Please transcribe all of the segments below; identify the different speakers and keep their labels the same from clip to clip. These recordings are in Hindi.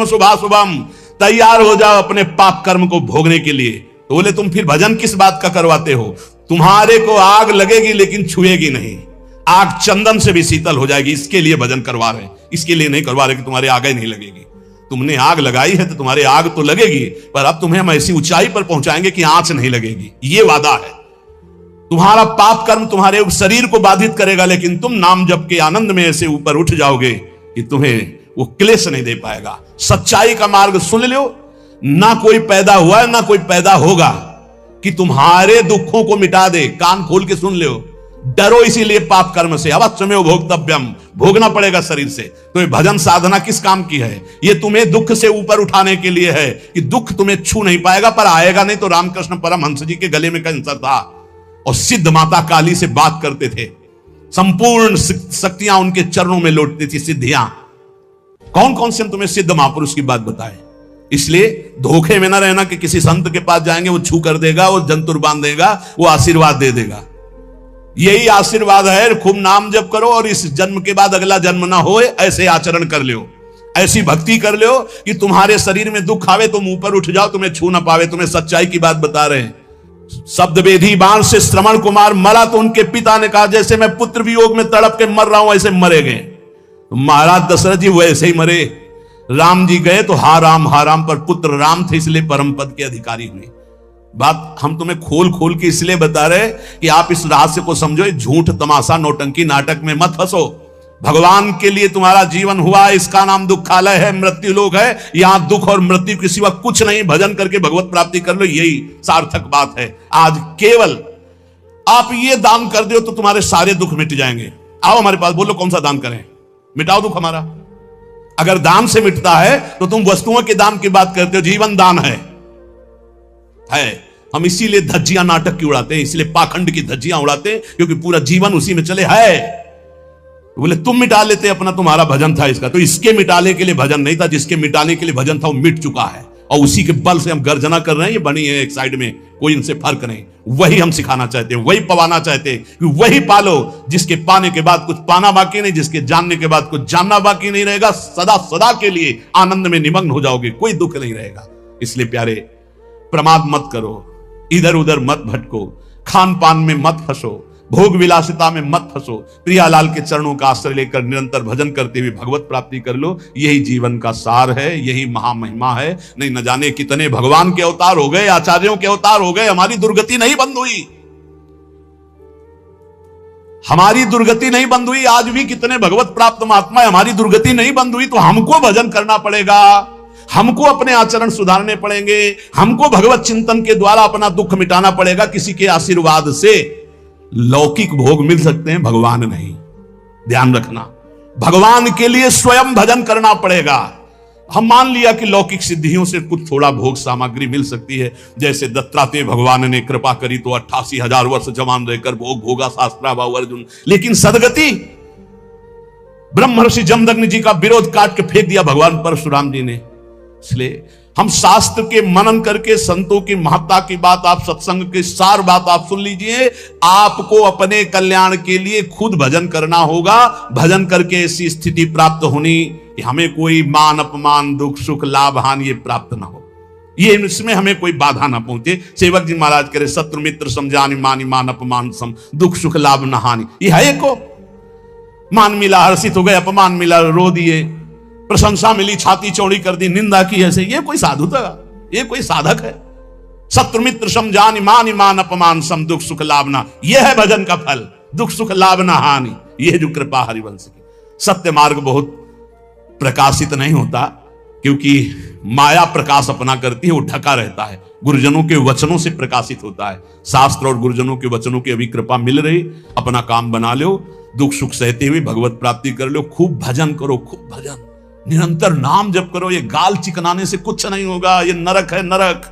Speaker 1: सुबह सुबह तैयार हो जाओ अपने पाप कर्म को भोगने के लिए। तो बोले तुम फिर भजन किस बात का करवाते हो? तुम्हारे को आग लगेगी लेकिन छुएगी नहीं, आग चंदन से भी शीतल हो जाएगी, इसके लिए भजन करवा रहे हैं। इसके लिए नहीं करवा रहे कि तुम्हारे आग ही नहीं लगेगी। तुमने आग लगाई है तो तुम्हारे आग तो लगेगी, पर अब तुम्हें हम ऐसी ऊंचाई पर पहुंचाएंगे कि आंच नहीं लगेगी। ये वादा है। तुम्हारा पाप कर्म तुम्हारे शरीर को बाधित करेगा, लेकिन तुम नाम जप के आनंद में ऐसे ऊपर उठ जाओगे कि तुम्हें वो क्लेश नहीं दे पाएगा। सच्चाई का मार्ग सुन लो, ना कोई पैदा हुआ है ना कोई पैदा होगा कि तुम्हारे दुखों को मिटा दे। कान खोल के सुन लो। डरो इसीलिए पाप कर्म से, अवश्यमेव भोक्तव्यम, भोगना पड़ेगा शरीर से। तो ये भजन साधना किस काम की है? ये तुम्हें दुख से ऊपर उठाने के लिए है कि दुख तुम्हें छू नहीं पाएगा, पर आएगा नहीं। तो रामकृष्ण परमहंस जी के गले में कैंसर था और सिद्ध माता काली से बात करते थे, संपूर्ण शक्तियां उनके चरणों में लौटती थी, सिद्धियां। कौन कौन से हम तुम्हें सिद्ध महापुरुष की बात बताएं? इसलिए धोखे में ना रहना कि किसी संत के पास जाएंगे वो छू कर देगा, वो जंतुर बांध देगा, वो आशीर्वाद दे देगा। यही आशीर्वाद है, खूब नाम जप करो और इस जन्म के बाद अगला जन्म ना हो, ऐसे आचरण कर लो, ऐसी भक्ति कर लो कि तुम्हारे शरीर में दुख आवे तुम ऊपर उठ जाओ, तुम्हें छू ना पावे। तुम्हें सच्चाई की बात बता रहे हैं। शब्द वेधी बाण से श्रवण कुमार मरा तो उनके पिता ने कहा जैसे मैं पुत्र वियोग में तड़प के मर रहा हूं ऐसे मरे गए। तो महाराज दशरथ जी वैसे ही मरे। राम जी गए तो हा राम, पर पुत्र राम थे इसलिए परम पद के अधिकारी हुए। बात हम तुम्हें खोल खोल के इसलिए बता रहे कि आप इस रहस्य को समझो। झूठ तमाशा नौटंकी नाटक में मत फंसो। भगवान के लिए तुम्हारा जीवन हुआ, इसका नाम दुखालय है, मृत्यु लोक है। यहां दुख और मृत्यु के सिवा कुछ नहीं। भजन करके भगवत प्राप्ति कर लो, यही सार्थक बात है। आज केवल आप ये दान कर दो तो तुम्हारे सारे दुख मिट जाएंगे। आओ हमारे पास, बोलो कौन सा दान करें, मिटाओ दुख हमारा। अगर दान से मिटता है तो तुम वस्तुओं के दान की बात करते हो। जीवन दान है। हम इसीलिए धज्जियां नाटक की उड़ाते हैं, इसलिए पाखंड की धज्जियां उड़ाते हैं, क्योंकि पूरा जीवन उसी में चले है। बोले तुम मिटा लेते अपना, तुम्हारा भजन था इसका। तो इसके मिटाने के लिए भजन नहीं था, जिसके मिटाने के लिए भजन था वो मिट चुका है, और उसी के बल से हम गर्जना कर रहे हैं। ये बनी है एक साइड में, कोई इनसे फर्क नहीं। वही हम सिखाना चाहते हैं, वही पवाना चाहते हैं कि वही पालो जिसके पाने के बाद कुछ पाना बाकी नहीं, जिसके जानने के बाद कुछ जानना बाकी नहीं रहेगा। सदा सदा के लिए आनंद में निमग्न हो जाओगे, कोई दुख नहीं रहेगा। इसलिए प्यारे, प्रमाद मत करो, इधर उधर मत भटको, खान पान में मत फंसो, भोग विलासिता में मत फंसो। प्रियालाल के चरणों का आश्रय लेकर निरंतर भजन करते हुए भगवत प्राप्ति कर लो। यही जीवन का सार है, यही महामहिमा है। नहीं न जाने कितने भगवान के अवतार हो गए, आचार्यों के अवतार हो गए, हमारी दुर्गति नहीं बंद हुई। हमारी दुर्गति नहीं बंद हुई। आज भी कितने भगवत प्राप्त महात्मा, हमारी दुर्गति नहीं बंद हुई। तो हमको भजन करना पड़ेगा, हमको अपने आचरण सुधारने पड़ेंगे, हमको भगवत चिंतन के द्वारा अपना दुख मिटाना पड़ेगा। किसी के आशीर्वाद से लौकिक भोग मिल सकते हैं, भगवान नहीं। ध्यान रखना, भगवान के लिए स्वयं भजन करना पड़ेगा। हम मान लिया कि लौकिक सिद्धियों से कुछ थोड़ा भोग सामग्री मिल सकती है, जैसे दत्तात्रेय भगवान ने कृपा करी तो 88,000 वर्ष जवान रहकर भोग भोगा शास्त्राभाव अर्जुन। लेकिन सदगति, ब्रह्मर्षि जमदग्नि जी का विरोध काट के फेंक दिया भगवान परशुराम जी ने। इसलिए हम शास्त्र के मनन करके संतों की महत्ता की बात, आप सत्संग की सार बात आप सुन लीजिए। आपको अपने कल्याण के लिए खुद भजन करना होगा। भजन करके ऐसी स्थिति प्राप्त होनी कि हमें कोई मान अपमान दुख सुख लाभ हानि ये प्राप्त ना हो, ये इसमें हमें कोई बाधा ना पहुंचे। सेवक जी महाराज करे शत्रु मित्र समझानी मानी मान अपमान सम, दुख सुख लाभ न हानि। ये है को मान मिला हर्षित हो गए, अपमान मिला रो दिए, प्रशंसा मिली छाती चौड़ी कर दी, निंदा की ऐसे। ये कोई साधुता, ये कोई साधक है? शत्रु मित्र समझानी मान मान अपमान सम, दुख सुख लाभ ना। यह है भजन का फल, दुख सुख लाभ ना हानि। यह जो कृपा हरिवंश की। सत्य मार्ग बहुत प्रकाशित नहीं होता, क्योंकि माया प्रकाश अपना करती है, वो ढका रहता है। गुरुजनों के वचनों से प्रकाशित होता है। शास्त्र और गुरुजनों के वचनों की अभी कृपा मिल रही, अपना काम बना लो, दुख सुख सहते हुए भगवत प्राप्ति कर लो। खूब भजन करो, खूब भजन, निरंतर नाम जप करो। ये गाल चिकनाने से कुछ नहीं होगा। ये नरक है, नरक,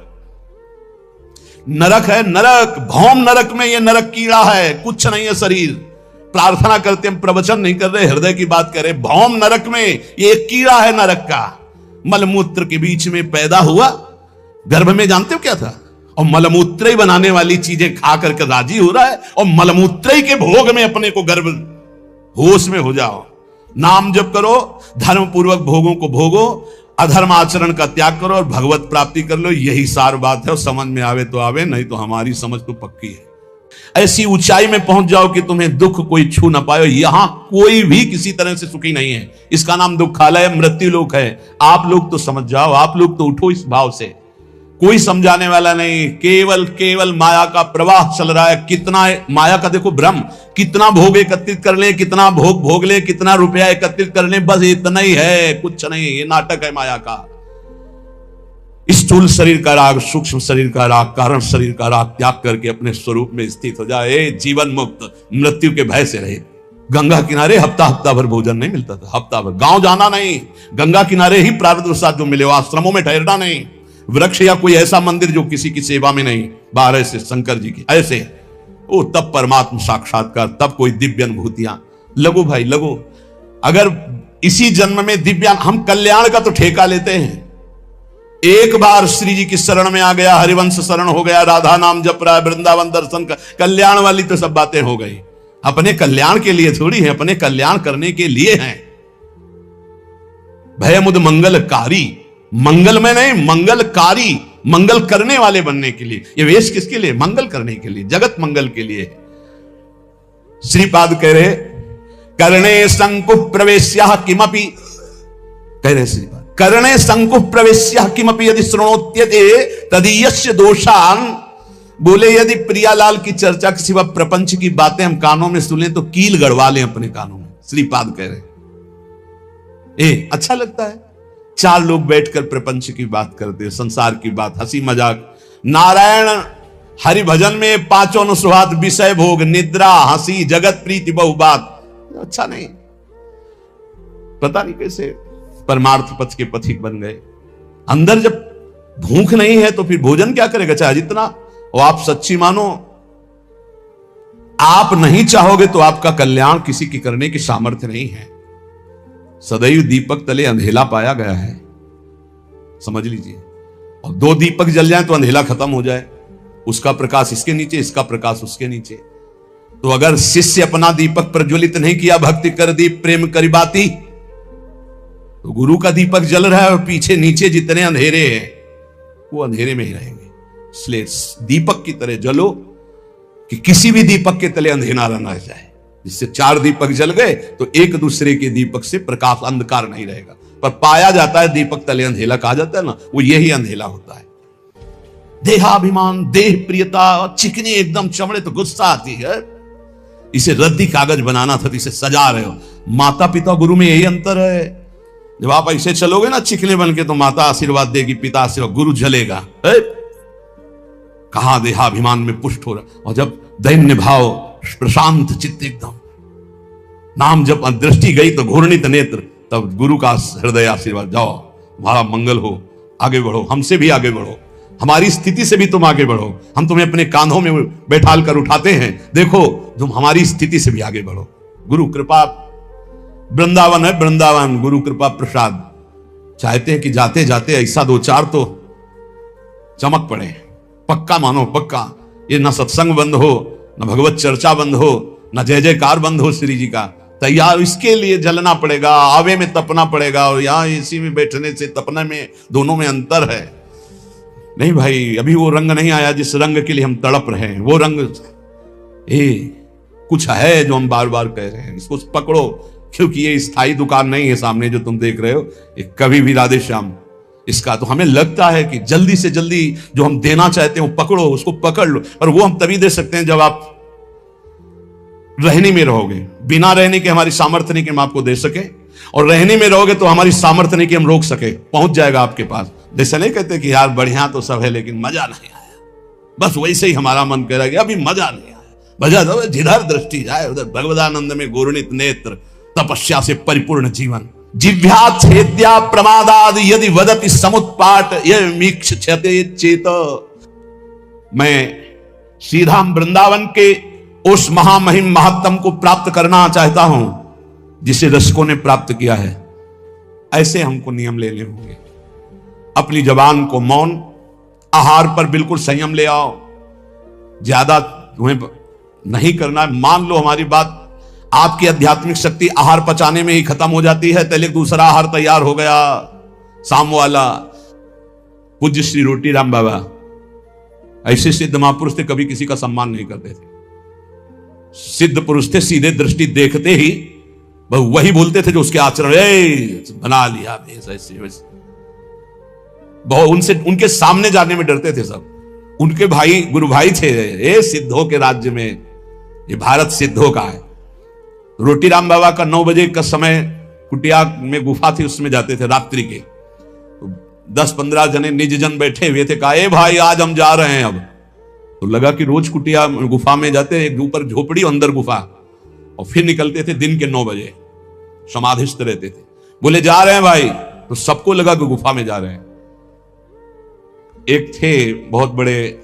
Speaker 1: नरक है, नरक, भौम नरक में ये नरक कीड़ा है, कुछ नहीं है शरीर। प्रार्थना करते हम, प्रवचन नहीं कर रहे, हृदय की बात कर रहे। भौम नरक में ये एक कीड़ा है नरक का। मलमूत्र के बीच में पैदा हुआ, गर्भ में जानते हो क्या था? और मलमूत्र ही बनाने वाली चीजें खा करके राजी हो रहा है, और मलमूत्र ही के भोग में अपने को गर्भ, होश में हो जाओ। नाम जप करो, धर्म पूर्वक भोगों को भोगो, अधर्म आचरण का त्याग करो और भगवत प्राप्ति कर लो, यही सार बात है। और समझ में आवे तो आवे, नहीं तो हमारी समझ तो पक्की है। ऐसी ऊंचाई में पहुंच जाओ कि तुम्हें दुख कोई छू ना पाए। यहां कोई भी किसी तरह से सुखी नहीं है, इसका नाम दुखालय मृत्यु लोक है। आप लोग तो समझ जाओ, आप लोग तो उठो इस भाव से। कोई समझाने वाला नहीं, केवल केवल माया का प्रवाह चल रहा है। कितना माया का देखो भ्रम, कितना भोग एकत्रित कर ले, कितना भोग भोग ले, कितना रुपया एकत्रित कर ले, बस इतना ही है, कुछ नहीं। ये नाटक है माया का। स्थूल शरीर का राग, सूक्ष्म शरीर का राग, कारण शरीर का राग त्याग करके अपने स्वरूप में स्थित हो जाए। जीवन मुक्त, मृत्यु के भय से रहे। गंगा किनारे हफ्ता हफ्ता भर भोजन नहीं मिलता था, हफ्ता भर। गांव जाना नहीं, गंगा किनारे ही प्रारब्ध साथ जो मिले, आश्रमों में ठहरना नहीं। वृक्ष या कोई ऐसा मंदिर जो किसी की सेवा में नहीं, बाहर ऐसे शंकर जी की ऐसे, ओ तब परमात्मा साक्षात्कार, तब कोई दिव्य अनुभूतियां। लगो भाई लगो। अगर इसी जन्म में दिव्य, हम कल्याण का तो ठेका लेते हैं। एक बार श्री जी की शरण में आ गया, हरिवंश शरण हो गया, राधा नाम जप रहा है, वृंदावन दर्शन का, कल्याण वाली तो सब बातें हो गई। अपने कल्याण के लिए थोड़ी है, अपने कल्याण करने के लिए हैं। भयमुद मंगलकारी, मंगल में नहीं, मंगलकारी, मंगल करने वाले बनने के लिए। ये वेश किसके लिए? मंगल करने के लिए, जगत मंगल के लिए। श्रीपाद कह रहे करणे संकुह प्रवेश्य किमपि, कह रहे श्रीपाद करणे संकुह प्रवेश्य किमपि यदि श्रृणोत्यते तदीयस्य दोषान। बोले यदि प्रियालाल की चर्चा के सिवा प्रपंच की बातें हम कानों में सुने तो कील गड़वा लें अपने कानों में। श्रीपाद कह रहे अच्छा लगता है, चार लोग बैठकर प्रपंच की बात करते हैं, संसार की बात, हंसी मजाक। नारायण हरि भजन में पांचों अनुस्वाद, विषय भोग, निद्रा, हंसी, जगत प्रीति, बहु बात। अच्छा नहीं, पता नहीं कैसे परमार्थ पथ के पथिक बन गए। अंदर जब भूख नहीं है तो फिर भोजन क्या करेगा, चाहे जितना। और आप सच्ची मानो, आप नहीं चाहोगे तो आपका कल्याण किसी की करने की सामर्थ्य नहीं है। सदैव दीपक तले अंधेला पाया गया है, समझ लीजिए। और दो दीपक जल जाए तो अंधेला खत्म हो जाए, उसका प्रकाश इसके नीचे, इसका प्रकाश उसके नीचे। तो अगर शिष्य अपना दीपक प्रज्वलित नहीं किया, भक्ति कर दीप प्रेम करी बाती, तो गुरु का दीपक जल रहा है और पीछे नीचे जितने अंधेरे हैं वो अंधेरे में ही रहेंगे। इसलिए दीपक की तरह जलो कि किसी भी दीपक के तले अंधेरा न रह जाए। जिससे चार दीपक जल गए तो एक दूसरे के दीपक से प्रकाश, अंधकार नहीं रहेगा। पर पाया जाता है दीपक तले अंधेला कहा जाता है ना, वो यही अंधेला होता है। देहाभिमान, देह प्रियता, चिकनी एकदम चमड़े तो गुस्सा आती है। इसे रद्दी कागज बनाना था तो इसे सजा रहे हो। माता पिता गुरु में यही अंतर है। जब आप ऐसे चलोगे ना चिकने बन के, तो माता आशीर्वाद देगी, पिता आशीर्वाद, गुरु जलेगा। कहा देहाभिमान में पुष्ट हो रहा। और जब दैन्य भाव, प्रशांत चित्त एकदम, नाम जब दृष्टि गई तो घूर्णित नेत्र, तब गुरु का हृदय आशीर्वाद, जाओ तुम्हारा मंगल हो, आगे बढ़ो, हमसे भी आगे बढ़ो, हमारी स्थिति से भी तुम आगे बढ़ो। हम तुम्हें अपने कांधों में बैठाल कर उठाते हैं, देखो तुम हमारी स्थिति से भी आगे बढ़ो। गुरु कृपा, वृंदावन है वृंदावन, गुरु कृपा प्रसाद। चाहते हैं कि जाते जाते ऐसा दो चार तो चमक पड़े, पक्का मानो पक्का। ये न सत्संग बंद हो, न भगवत चर्चा बंद हो, न जय जयकार बंद हो श्री जी का। तैयार इसके लिए जलना पड़ेगा, आवे में तपना पड़ेगा। और यहां एसी में बैठने से तपने में, दोनों में अंतर है। नहीं भाई, अभी वो रंग नहीं आया जिस रंग के लिए हम तड़प रहे हैं। वो रंग कुछ है जो हम बार बार कह रहे हैं, इसको पकड़ो। क्योंकि ये स्थायी दुकान नहीं है सामने जो तुम देख रहे हो, ये कभी भी राधे श्याम इसका। तो हमें लगता है कि जल्दी से जल्दी जो हम देना चाहते हैं वो पकड़ो, उसको पकड़ लो। और वो हम तभी दे सकते हैं जब आप रहने में रहोगे। बिना रहने के हमारी सामर्थ्य नहीं कि हम आपको दे सके, और रहने में रहोगे तो हमारी सामर्थ्य नहीं कि हम रोक सके। पहुंच जाएगा आपके पास। जैसे नहीं कहते कि यार बढ़िया तो सब है लेकिन मजा नहीं आया, बस वैसे ही हमारा मन कह रहा है कि अभी मजा नहीं आया। मजा तो जिधर दृष्टि जाए उधर भगवदानंद में घूर्णित नेत्र, तपस्या से परिपूर्ण जीवन। जिह्वा छेद्या प्रमादाद यदि वदति समुत्पाट यह मीक्षते चेत। मैं श्रीधाम वृंदावन के उस महामहिम महत्तम को प्राप्त करना चाहता हूं जिसे रसिकों ने प्राप्त किया है। ऐसे हमको नियम लेने होंगे। अपनी जबान को मौन, आहार पर बिल्कुल संयम ले आओ। ज्यादा तुम्हें नहीं करना है। मान लो हमारी बात, आपकी आध्यात्मिक शक्ति आहार पचाने में ही खत्म हो जाती है, पहले दूसरा आहार तैयार हो गया, साम वाला, पूज्य श्री रोटी राम बाबा, ऐसे सिद्ध महापुरुष थे, कभी किसी का सम्मान नहीं करते थे। सिद्ध पुरुष थे, सीधे दृष्टि देखते ही वही बोलते थे जो उसके आचरण, बना लिया ऐसे वैसे। बहुत उनसे, उनके सामने जाने में डरते थे सब। उनके भाई गुरु भाई थे, ये सिद्धों के राज्य में, ये भारत सिद्धों का है। रोटी राम बाबा का 9 बजे का समय, कुटिया में गुफा थी, उसमें जाते थे रात्रि के। 10-15 जने निज जन बैठे हुए थे, कहा ए भाई आज हम जा रहे हैं। अब तो लगा कि रोज कुटिया गुफा में जाते, एक ऊपर झोपड़ी अंदर गुफा, और फिर निकलते थे दिन के 9 बजे, समाधिस्थ रहते थे। बोले जा रहे हैं भाई, तो सबको लगा कि गुफा में जा रहे हैं। एक थे बहुत बड़े,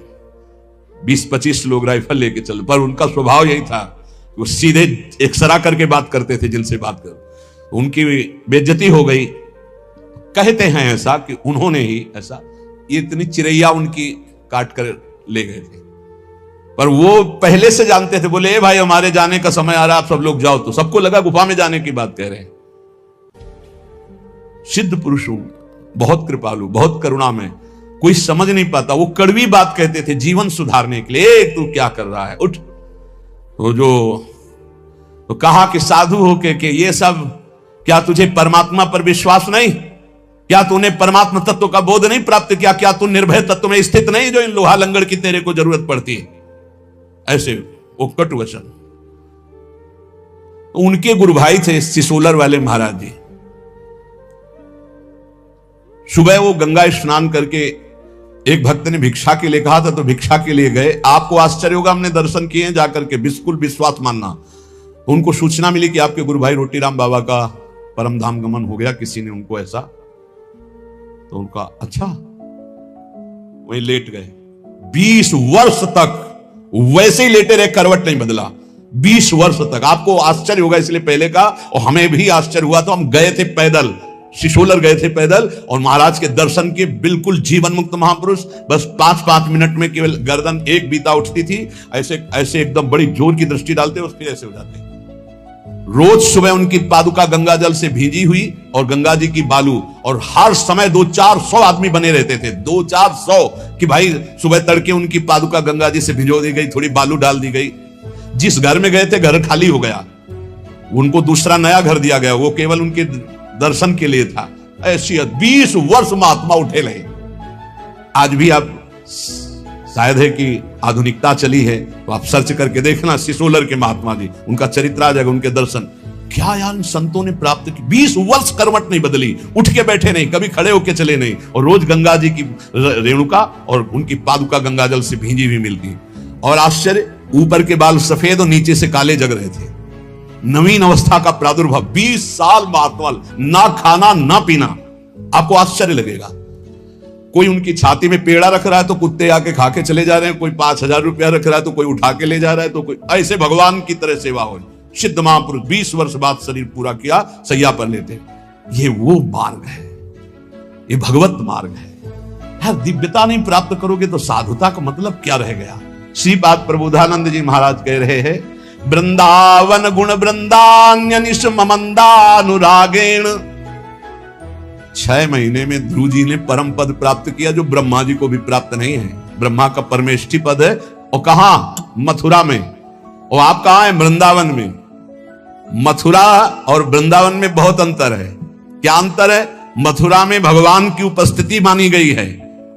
Speaker 1: 20-25 लोग राइफल लेके चल, पर उनका स्वभाव यही था, वो सीधे एक्सरा करके बात करते थे जिनसे बात कर। उनकी बेइज्जती हो गई। कहते हैं ऐसा कि उन्होंने ही ऐसा, ये इतनी चिड़ैया उनकी काट कर ले गए थे, पर वो पहले से जानते थे। बोले भाई हमारे जाने का समय आ रहा, आप सब लोग जाओ। तो सबको लगा गुफा में जाने की बात कह रहे हैं। सिद्ध पुरुष बहुत कृपालु, बहुत करुणा में, कोई समझ नहीं पाता। वो कड़वी बात कहते थे जीवन सुधारने के लिए, तू क्या कर रहा है, उठ। तो कहा कि साधु होके कि ये सब, क्या तुझे परमात्मा पर विश्वास नहीं? क्या तूने परमात्मा तत्व का बोध नहीं प्राप्त किया? क्या तू निर्भय तत्व में स्थित नहीं जो इन लोहा लंगड़ की तेरे को जरूरत पड़ती है? ऐसे वो कटु वचन। उनके गुरु भाई थे सिसोलर वाले महाराज जी। सुबह वो गंगा स्नान करके, एक भक्त ने भिक्षा के लिए कहा था, तो भिक्षा के लिए गए। आपको आश्चर्य होगा, हमने दर्शन किए हैं जाकर के, बिल्कुल विश्वास मानना। उनको सूचना मिली कि आपके गुरु भाई रोटी राम बाबा का परम धाम गमन हो गया, किसी ने उनको ऐसा। तो उनका अच्छा, वहीं लेट गए। 20 वर्ष तक वैसे ही लेटे रहे, करवट नहीं बदला 20 वर्ष तक। आपको आश्चर्य होगा इसलिए पहले का, और हमें भी आश्चर्य हुआ। तो हम गए थे पैदल, सिसोलर गए थे पैदल, और महाराज के दर्शन के, बिल्कुल जीवन मुक्त महापुरुष। बस 5-5 मिनट में केवल गर्दन एक बीता उठती थी, ऐसे ऐसे एकदम बड़ी जोर की दृष्टि डालते, उसके ऐसे हो जाते। रोज सुबह उनकी पादुका गंगा जल से भींजी हुई, और गंगा जी की बालू, और हर समय 200-400 आदमी बने रहते थे। 200-400 कि भाई सुबह तड़के उनकी पादुका गंगा जी से भिजो दी गई, थोड़ी बालू डाल दी गई। जिस घर में गए थे घर खाली हो गया, उनको दूसरा नया घर दिया गया, वो केवल उनके दर्शन के लिए था। ऐसी 20 वर्ष महात्मा उठे रहे। आज भी आप, शायद है कि आधुनिकता चली है, तो आप सर्च करके देखना सिसोलर के महात्मा जी, उनका चरित्र आ जाएगा, उनके दर्शन। क्या यार संतों ने प्राप्त की, 20 वर्ष करवट नहीं बदली, उठ के बैठे नहीं, कभी खड़े होके चले नहीं, और रोज गंगा जी की रेणुका और उनकी पादुका गंगा जल से भींजी हुई मिलती। और आश्चर्य, ऊपर के बाल सफेद और नीचे से काले जग रहे थे। नवीन अवस्था का प्रादुर्भाव। 20 साल महात्मा, ना खाना ना पीना। आपको आश्चर्य लगेगा। कोई उनकी छाती में पेड़ा रख रहा है तो कुत्ते आके खा के चले जा रहे हैं, कोई 5000 रुपया रख रहा है तो कोई उठा के ले जा रहा है, तो कोई ऐसे भगवान की तरह सेवा हो। सिद्ध महापुरुष 20 वर्ष बाद शरीर पूरा किया, सैया पर लेते। ये वो मार्ग है, ये भगवत मार्ग है। दिव्यता नहीं प्राप्त करोगे तो साधुता का मतलब क्या रह गया? श्रीपाद प्रबोधानंद जी महाराज कह रहे हैं, वृंदावन गुण वृंदान्यनिश ममंदानुरागेण। 6 महीने में ध्रुव जी ने परम पद प्राप्त किया, जो ब्रह्मा जी को भी प्राप्त नहीं है। ब्रह्मा का परमेष्ठी पद है, और कहां? मथुरा में। और आप कहां हैं? वृंदावन में। मथुरा और वृंदावन में बहुत अंतर है। क्या अंतर है? मथुरा में भगवान की उपस्थिति मानी गई है,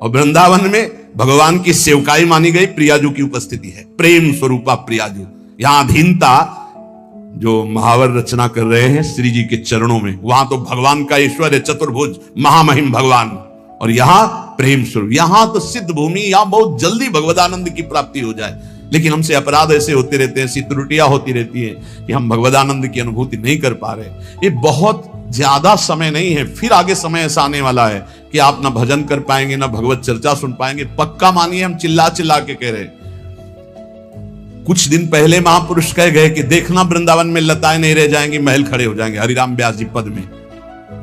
Speaker 1: और वृंदावन में भगवान की सेवकाई मानी गई, प्रियाजू की उपस्थिति है, प्रेम स्वरूपा प्रियाजू। यहां अधीनता, जो महावर रचना कर रहे हैं श्री जी के चरणों में, वहां तो भगवान का ईश्वर है, चतुर्भुज महामहिम भगवान, और यहां प्रेम स्वरूप। यहां तो सिद्ध भूमि, यहां बहुत जल्दी भगवदानंद की प्राप्ति हो जाए। लेकिन हमसे अपराध ऐसे होते रहते हैं, ऐसी त्रुटियां होती रहती है कि हम भगवदानंद की अनुभूति नहीं कर पा रहे। ये बहुत ज्यादा समय नहीं है, फिर आगे समय ऐसा आने वाला है कि आप ना भजन कर पाएंगे, ना भगवत चर्चा सुन पाएंगे। पक्का मानिए, हम चिल्ला चिल्ला के कह रहे। कुछ दिन पहले महापुरुष कह गए कि देखना वृंदावन में लताएं नहीं रह जाएंगी, महल खड़े हो जाएंगे। हरिराम व्यास जी पद में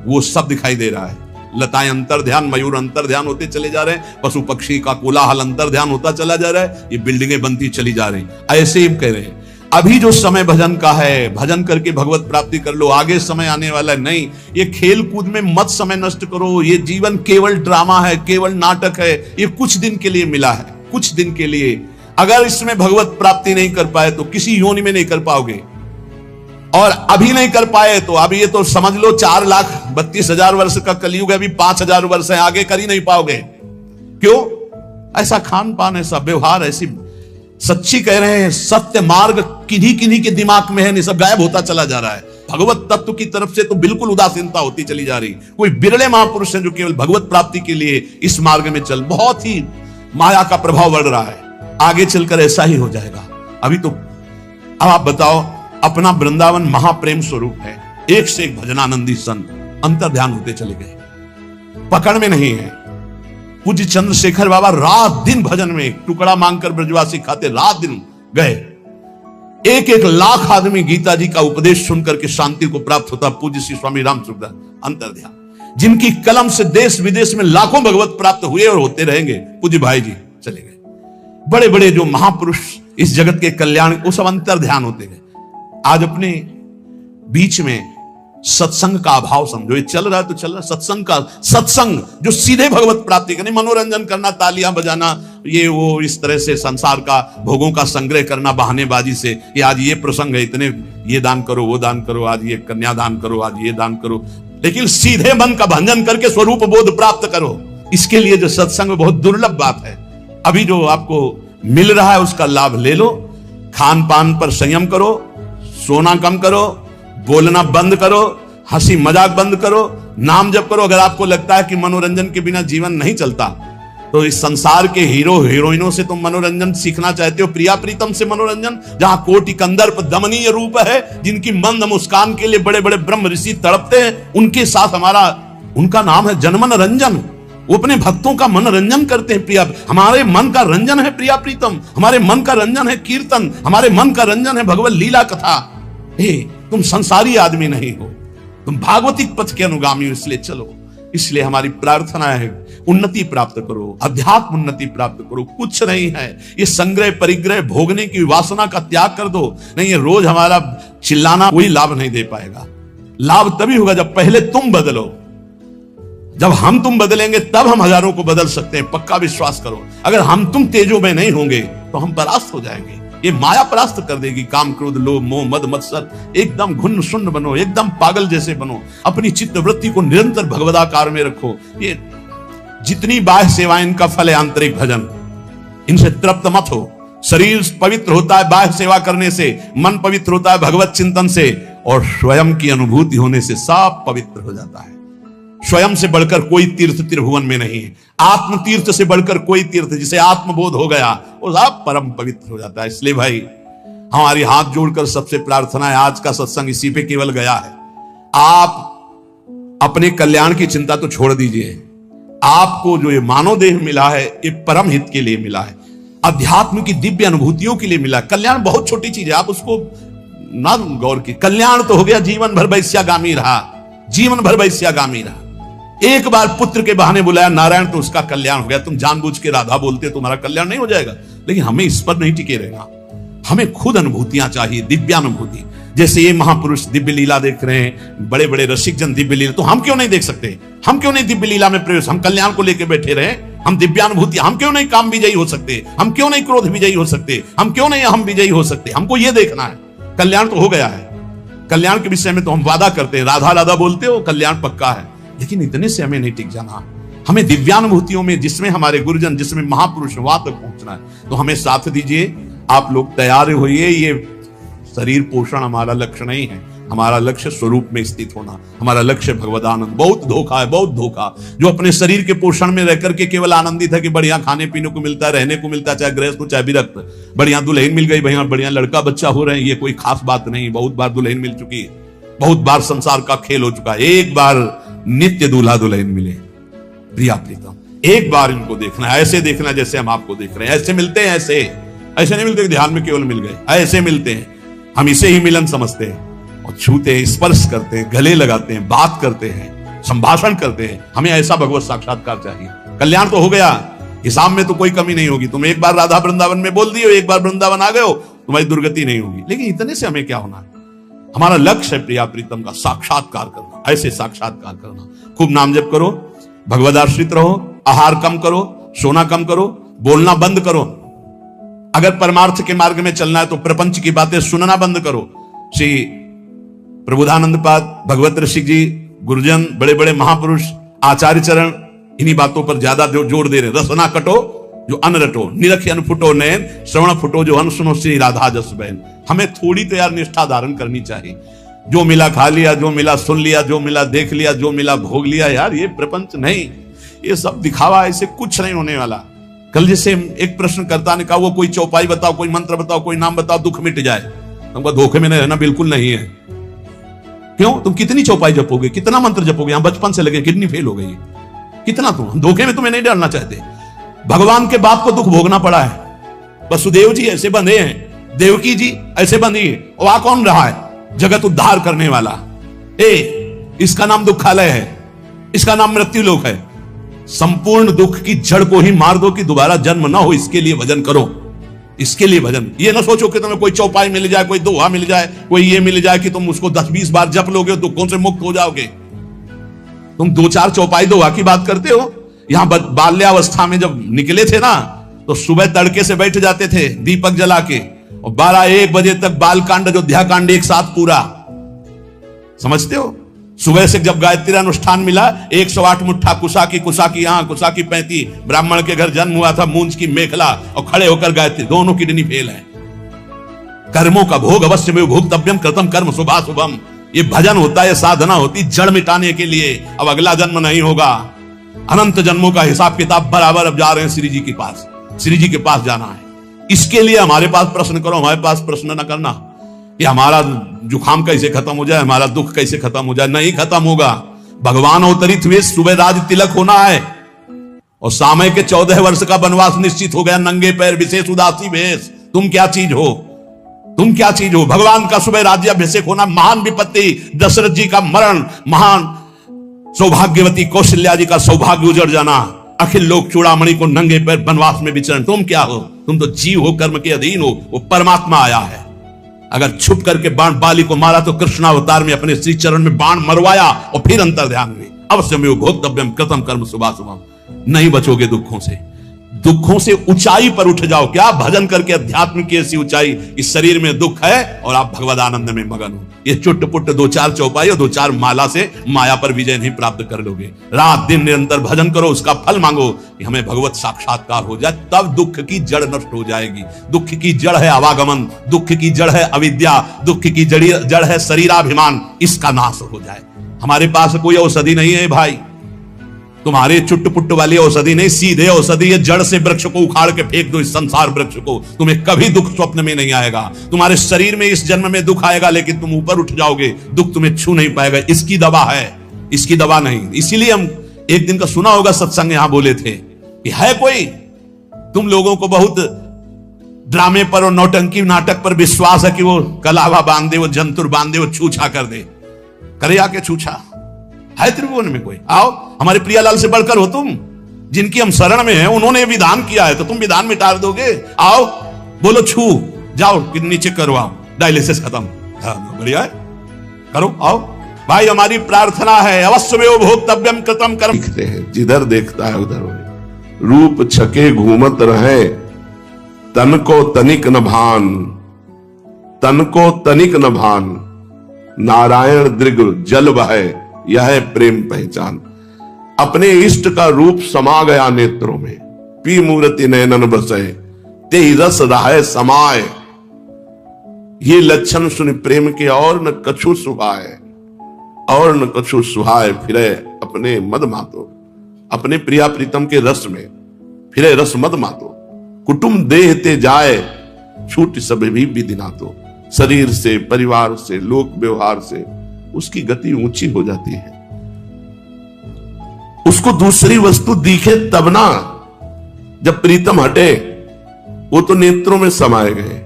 Speaker 1: वो सब दिखाई दे रहा है। लताएं अंतर ध्यान, मयूर अंतर ध्यान होते चले जा रहे हैं, पशु पक्षी का कोलाहल अंतर ध्यान होता चला जा रहा है, ये बिल्डिंगें बनती चली जा रही। ऐसे ही कह रहे हैं अभी जो समय भजन का है, भजन करके भगवत प्राप्ति कर लो, आगे समय आने वाला नहीं। ये खेल कूद में मत समय नष्ट करो। ये जीवन केवल ड्रामा है, केवल नाटक है। ये कुछ दिन के लिए मिला है, कुछ दिन के लिए। अगर इसमें भगवत प्राप्ति नहीं कर पाए तो किसी योनि में नहीं कर पाओगे, और अभी नहीं कर पाए तो अभी ये तो समझ लो 4,32,000 वर्ष का कलयुग है, अभी 5,000 वर्ष है, आगे कर ही नहीं पाओगे। क्यों? ऐसा खान पान, ऐसा व्यवहार, ऐसी सच्ची कह रहे हैं, सत्य मार्ग किन्हीं किन्हीं के दिमाग में है, नहीं सब गायब होता चला जा रहा है। भगवत तत्व की तरफ से तो बिल्कुल उदासीनता होती चली जा रही। कोई बिरले महापुरुष हैं जो केवल भगवत प्राप्ति के लिए इस मार्ग में चल। बहुत ही माया का प्रभाव बढ़ रहा है, आगे चलकर ऐसा ही हो जाएगा। अभी तो अब आप बताओ, अपना वृंदावन महाप्रेम स्वरूप है, एक से एक भजनानंदी संत अंतर ध्यान होते चले गए, पकड़ में नहीं है। पूज्य चंद्रशेखर बाबा रात दिन भजन में टुकड़ा मांगकर ब्रजवासी खाते, रात दिन गए। 1-1 लाख आदमी गीता जी का उपदेश सुनकर के शांति को प्राप्त होता। पूज्य श्री स्वामी राम सुखदास अंतर ध्यान, जिनकी कलम से देश विदेश में लाखों भगवत प्राप्त हुए और होते रहेंगे। पूज्य भाई जी चले गए। बड़े बड़े जो महापुरुष इस जगत के कल्याण, वो सब अंतर ध्यान होते गए। आज अपने बीच में सत्संग का अभाव समझो। ये चल रहा है तो चल रहा है सत्संग का, सत्संग जो सीधे भगवत प्राप्ति का नहीं, मनोरंजन करना, तालियां बजाना, ये वो इस तरह से संसार का भोगों का संग्रह करना बहानेबाजी से। ये आज ये प्रसंग है, इतने ये दान करो, वो दान करो, आज ये कन्या दान करो, आज ये दान करो, लेकिन सीधे मन का भंजन करके स्वरूप बोध प्राप्त करो। इसके लिए जो सत्संग बहुत दुर्लभ बात है। अभी जो आपको मिल रहा है उसका लाभ ले लो। खान पान पर संयम करो, सोना कम करो, बोलना बंद करो, हंसी मजाक बंद करो, नाम जप करो। अगर आपको लगता है कि मनोरंजन के बिना जीवन नहीं चलता, तो इस संसार के हीरो हीरोइनों से तुम मनोरंजन सीखना चाहते हो, प्रिया प्रीतम से मनोरंजन, जहां कोटि कंदर्प दमनीय रूप है, जिनकी मंद मुस्कान के लिए बड़े बड़े ब्रह्म ऋषि तड़पते हैं, उनके साथ हमारा, उनका नाम है जनमन रंजन। वो अपने भक्तों का मनोरंजन करते हैं। प्रिया, हमारे मन का रंजन है प्रिया प्रीतम, हमारे मन का रंजन है कीर्तन, हमारे मन का रंजन है भगवत लीला कथा। तुम संसारी आदमी नहीं हो, तुम भागवतिक पथ के अनुगामी हो, इसलिए चलो। इसलिए हमारी प्रार्थना है, उन्नति प्राप्त करो, अध्यात्म उन्नति प्राप्त करो। कुछ नहीं है, ये संग्रह परिग्रह भोगने की वासना का त्याग कर दो। नहीं, ये रोज हमारा चिल्लाना कोई लाभ नहीं दे पाएगा। लाभ तभी होगा जब पहले तुम बदलो। जब हम तुम बदलेंगे तब हम हजारों को बदल सकते हैं, पक्का विश्वास करो। अगर हम तुम तेजो में नहीं होंगे तो हम परास्त हो जाएंगे। ये माया परास्त कर देगी। काम क्रोध लोभ मोह मद मत्सर, एकदम घुन्न शून्य बनो, एकदम पागल जैसे बनो। अपनी चित्त वृत्ति को निरंतर भगवदाकार में रखो। ये जितनी बाह्य सेवाएं, इनका फल है आंतरिक भजन। इनसे तृप्त मत हो। शरीर पवित्र होता है बाह्य सेवा करने से, मन पवित्र होता है भगवत चिंतन से, और स्वयं की अनुभूति होने से सब पवित्र हो जाता है। स्वयं से बढ़कर कोई तीर्थ त्रिभुवन में नहीं है। आत्म तीर्थ से बढ़कर कोई तीर्थ, जिसे आत्मबोध हो गया वो सब परम पवित्र हो जाता है। इसलिए भाई हमारी हाथ जोड़कर सबसे प्रार्थना है, आज का सत्संग इसी पे केवल गया है। आप अपने कल्याण की चिंता तो छोड़ दीजिए। आपको जो ये मानव देह मिला है, ये परम हित के लिए मिला है, अध्यात्म की दिव्य अनुभूतियों के लिए मिला। कल्याण बहुत छोटी चीज है, आप उसको ना गौर की। कल्याण तो हो गया जीवन भर वैश्यागामी रहा, जीवन भर वैश्यागामी रहा। एक बार पुत्र के बहाने बुलाया नारायण तो उसका कल्याण हो गया। तुम जानबूझ के राधा बोलते हो, तुम्हारा कल्याण नहीं हो जाएगा। लेकिन हमें इस पर नहीं टिके रहना, हमें खुद अनुभूतियां चाहिए, दिव्यानुभूति। जैसे ये महापुरुष दिव्य लीला देख रहे हैं, बड़े बड़े रसिक जन दिव्य लीला, तो हम क्यों नहीं देख सकते? हम क्यों नहीं दिव्य लीला में प्रवेश? हम कल्याण को लेकर बैठे रहे, हम दिव्यानुभूति, हम क्यों नहीं काम विजयी हो सकते? हम क्यों नहीं क्रोध विजयी हो सकते? हम क्यों नहीं हम विजयी हो सकते? हमको ये देखना है। कल्याण तो हो गया है, कल्याण के विषय में तो हम वादा करते हैं, राधा राधा बोलते हो, कल्याण पक्का है। लेकिन इतने से हमें नहीं टिक जाना, हमें दिव्यानुभूतियों में, जिसमें हमारे गुरुजन, जिसमें महापुरुष, वहां तक पहुंचना है। तो हमें साथ दीजिए, आप लोग तैयार होइए। ये शरीर पोषण हमारा लक्ष्य नहीं है, हमारा लक्ष्य स्वरूप में स्थित होना, हमारा लक्ष्य भगवदानंद। बहुत धोखा है, बहुत धोखा। जो अपने शरीर के पोषण में रहकर के केवल आनंदित है कि बढ़िया खाने पीने को मिलता है, रहने को मिलता है, चाहे गृहस्थ हो चाहे विरक्त, बढ़िया दुल्हन मिल गई, बढ़िया लड़का बच्चा हो रहे हैं, ये कोई खास बात नहीं। बहुत बार दुल्हन मिल चुकी है, बहुत बार संसार का खेल हो चुका है। एक बार नित्य दूल्हा दुल्हन मिले, प्रिया प्रीतम, एक बार इनको देखना है, ऐसे देखना है जैसे हम आपको देख रहे हैं। ऐसे मिलते हैं, ऐसे ऐसे नहीं मिलते ध्यान में केवल मिल गए, ऐसे मिलते हैं। हम इसे ही मिलन समझते हैं और छूते हैं, स्पर्श करते हैं, गले लगाते हैं, बात करते हैं, संभाषण करते हैं। हमें ऐसा भगवत साक्षात्कार चाहिए। कल्याण तो हो गया, हिसाब में तो कोई कमी नहीं होगी। तुम एक बार राधा वृंदावन में बोल दिए, एक बार वृंदावन आ गए हो, तुम्हारी दुर्गति नहीं होगी। लेकिन इतने से हमें क्या होना है? हमारा लक्ष्य है प्रिया प्रीतम का साक्षात्कार करना, ऐसे साक्षात्कार करना। खूब नाम जप करो, भगवद आश्रित रहो, आहार कम करो, सोना कम करो, बोलना बंद करो। अगर परमार्थ के मार्ग में चलना है तो प्रपंच की बातें सुनना बंद करो। श्री प्रबोधानंद पाद, भगवत ऋषि जी, गुरुजन, बड़े बड़े महापुरुष, आचार्य चरण इन्हीं बातों पर ज्यादा जोर दे रहे। रसना कटो जो अन्न रटो, निरख अन्न फुटो नैन, श्रवण फुटो जो अन्न सुनो, श्री राधा जस बहन। हमें थोड़ी तो यार निष्ठा धारण करनी चाहिए। जो मिला खा लिया, जो मिला सुन लिया, जो मिला देख लिया, जो मिला भोग लिया, यार ये प्रपंच नहीं, ये सब दिखावा, ऐसे कुछ नहीं होने वाला। कल जैसे एक प्रश्नकर्ता ने कहा, वो कोई चौपाई बताओ, कोई मंत्र बताओ, कोई नाम बताओ, दुख मिट जाए। हमको धोखे में नहीं रहना बिल्कुल नहीं है। क्यों? तुम कितनी चौपाई जपोगे, कितना मंत्र जपोगे? यहां बचपन से लगे, किडनी फेल हो गई, कितना? तुम धोखे में तुम्हें नहीं डालना चाहते। भगवान के बाप को दुख भोगना पड़ा है। वसुदेव जी ऐसे बंधे हैं, देवकी जी ऐसे बंधी है, और आ कौन रहा है? जगत उद्धार करने वाला। इसका नाम दुखालय है, इसका नाम मृत्यु लोक है। संपूर्ण दुख की जड़ को ही मार दो कि दोबारा जन्म ना हो, इसके लिए भजन करो, इसके लिए भजन। ये ना सोचो कि तुम्हें कोई चौपाई मिल जाए, कोई दोहा मिल जाए, कोई ये मिल जाए कि तुम उसको 10-20 बार जप लोगे, दुखों से मुक्त हो जाओगे। तुम 2-4 चौपाई दोहा की बात करते हो। यहां बाल्यावस्था में जब निकले थे ना, तो सुबह तड़के से बैठ जाते थे दीपक जला के, और 12-1 बजे तक बालकांड अयोध्या कांड एक साथ पूरा। समझते हो? सुबह से जब गायत्री अनुष्ठान मिला, 108 मुट्ठा कुसा की यहां, कुसा की 35, ब्राह्मण के घर जन्म हुआ था, मूंज की मेखला और खड़े होकर गायत्री, दोनों किडनी फेल है। कर्मों का भोग अवश्य में भोक्तव्यम कृतम कर्म शुभा शुभम। ये भजन होता है, साधना होती जड़ मिटाने के लिए। अब अगला जन्म नहीं होगा, अनंत जन्मों का हिसाब किताब बराबर अब जा रहे हैं श्री जी के पास, श्री जी के पास जाना है। इसके लिए हमारे पास प्रश्न करो, हमारे पास प्रश्न न करना कि हमारा जुखाम कैसे खत्म हो जाए, हमारा दुख कैसे खत्म हो जाए। नहीं खत्म होगा। भगवान अवतरित हुए, सुबह राज तिलक होना है, और सामय के 14 वर्ष का वनवास निश्चित हो गया, नंगे पैर विशेष उदासी भेष। तुम क्या चीज हो? तुम क्या चीज हो? भगवान का सुबह राज्याभिषेक होना, महान विपत्ति, दशरथ जी का मरण, महान सौभाग्यवती कौशल्या जी का सौभाग्य उजड़ जाना, अखिल लोक चूड़ामणि को नंगे पैर वनवास में विचरण। तुम क्या हो? तुम तो जीव हो, कर्म के अधीन हो। वो परमात्मा आया है। अगर छुप करके बाण बाली को मारा तो कृष्णावतार में अपने श्री चरण में बाण मरवाया और फिर अंतर ध्यान हुए। अवश्य में भोक्तव्यम कृतम कर्म शुभा शुभम। नहीं बचोगे दुखों से। दुखों से ऊंचाई पर उठ जाओ। क्या? भजन करके अध्यात्म की ऐसी ऊंचाई। इस शरीर में दुख है और आप भगवद आनंद में मगन हो। ये चुट पुट 2-4 चौपाई और 2-4 माला से माया पर विजय नहीं प्राप्त कर लोगे। रात दिन निरंतर भजन करो, उसका फल मांगो कि हमें भगवत साक्षात्कार हो जाए, तब दुख की जड़ नष्ट हो जाएगी। दुख की जड़ है आवागमन, दुख की जड़ है अविद्या, दुख की जड़ है शरीराभिमान। इसका नाश हो जाए। हमारे पास कोई औषधि नहीं है भाई, तुम्हारे चुट्ट पुट्ट वाली औषधि नहीं, सीधे औषधि है। जड़ से वृक्ष को उखाड़ के फेंक दो, इस संसार वृक्ष को, तुम्हें कभी दुख स्वप्न में नहीं आएगा। तुम्हारे शरीर में इस जन्म में दुख आएगा, लेकिन तुम ऊपर उठ जाओगे, दुख तुम्हें छू नहीं पाएगा। इसकी दवा है, इसकी दवा नहीं। इसीलिए हम एक दिन का सुना होगा सत्संग, यहां बोले थे कि है कोई तुम लोगों को बहुत ड्रामे पर और नौटंकी नाटक पर विश्वास है कि वो कलावा बांध दे, वो जंतुर बांध दे, वो छूछा कर दे। करे आके छूछा है त्रिभुवन में कोई? आओ, हमारे प्रियालाल से बढ़कर हो तुम, जिनकी हम शरण में हैं। उन्होंने विधान किया है तो तुम विधान मिटा दोगे? आओ, बोलो छू जाओ, किडनी चेक करवाओ, डायलिसिस खत्म। बढ़िया है, करो, आओ भाई। हमारी प्रार्थना है, अवश्य में भोक्तव्यम कृतम कर्म। दिखते हैं, जिधर देखता है उधर रूप छके घूमत रहे, तन को तनिक न भान, तन को तनिक न भान, नारायण दृग जल बहे, यह है प्रेम पहचान। अपने इष्ट का रूप समा गया नेत्रों में, पी मूर्ति नयनन बसे, ते रस रहाय समाय। ये लक्षण सुन प्रेम के और न कछु सुहाय, और न कछु सुहाय। फिरे अपने मद मातो, अपने प्रिया प्रीतम के रस में फिरे रस मद मातो। कुटुंब देह ते जाए, छूट सब भी विदिना तो। शरीर से, परिवार से, लोक व्यवहार से उसकी गति ऊंची हो जाती है। उसको दूसरी वस्तु दिखे तब ना, जब प्रीतम हटे, वो तो नेत्रों में समाये गए।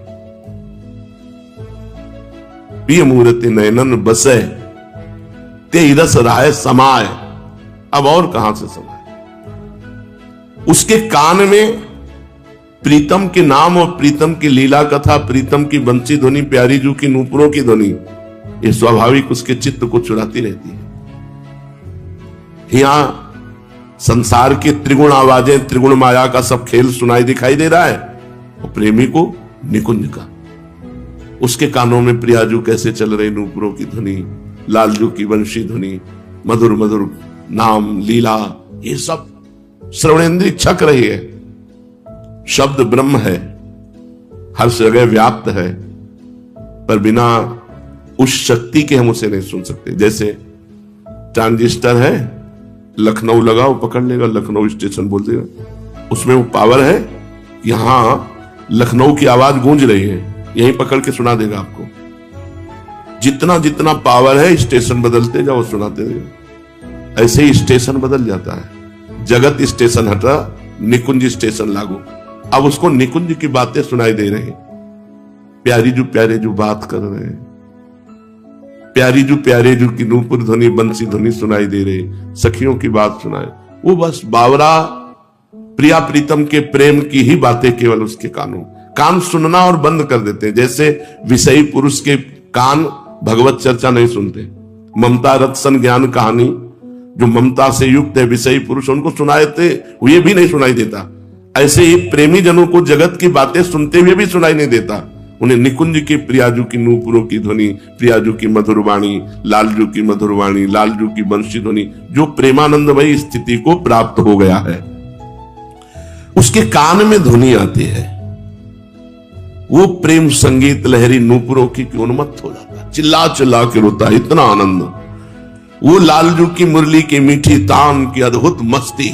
Speaker 1: प्रिय मूर्ति नयनन बसे, ते रस राय समाये। अब और कहां से समाये? उसके कान में प्रीतम के नाम और प्रीतम की लीला कथा, प्रीतम की बंसी ध्वनि, प्यारी जू की नूपुरों की ध्वनि, ये स्वाभाविक उसके चित्त को चुराती रहती है। यहां संसार की त्रिगुण आवाजें, त्रिगुण माया का सब खेल सुनाई दिखाई दे रहा है, और प्रेमी को निकुंज का। उसके कानों में प्रियाजू कैसे चल रही नूपुरों की ध्वनि, लालजू की वंशी ध्वनि, मधुर मधुर नाम लीला, ये सब श्रवणेन्द्रिय छक रही है। शब्द ब्रह्म है, हर जगह व्याप्त है, पर बिना उस शक्ति के हम उसे नहीं सुन सकते। जैसे ट्रांजिस्टर है, लखनऊ लगाओ पकड़ लेगा, लखनऊ स्टेशन बोल देगा, उसमें वो पावर है, यहां लखनऊ की आवाज गूंज रही है, यहीं पकड़ के सुना देगा आपको। जितना जितना पावर है स्टेशन बदलते जाओ, सुनाते रहेगा। ऐसे ही स्टेशन बदल जाता है। जगत स्टेशन हटा, निकुंज स्टेशन लागू। अब उसको निकुंज की बातें सुनाई दे रही, प्यारी जू प्यारे जू बात कर रहे हैं, प्यारी जू प्यारे जू की नूपुर ध्वनि, बंसी ध्वनि सुनाई दे रही, सखियों की बात सुनाए। वो बस बावरा प्रिया प्रीतम के प्रेम की ही बातें केवल उसके कान सुनना और बंद कर देते हैं। जैसे विषयी पुरुष के कान भगवत चर्चा नहीं सुनते। ममता रत्सन ज्ञान कहानी, जो ममता से युक्त है विषयी पुरुष, उनको सुनाते हुए भी नहीं सुनाई देता। ऐसे ही प्रेमी जनों को जगत की बातें सुनते हुए भी सुनाई नहीं देता। उन्हें निकुंज की प्रियाजू की नूपुरों की ध्वनि, प्रियाजू की मधुर वाणी, लालजू की मधुर वाणी, लालजू की बंशी ध्वनि, जो प्रेमानंदमयी स्थिति को प्राप्त हो गया है, उसके कान में ध्वनि आती है। वो प्रेम संगीत लहरी नूपुरों की उन्मत्त हो जाता है, चिल्ला चिल्ला के रोता है, इतना आनंद। वो लालजू की मुरली की मीठी तान की अद्भुत मस्ती,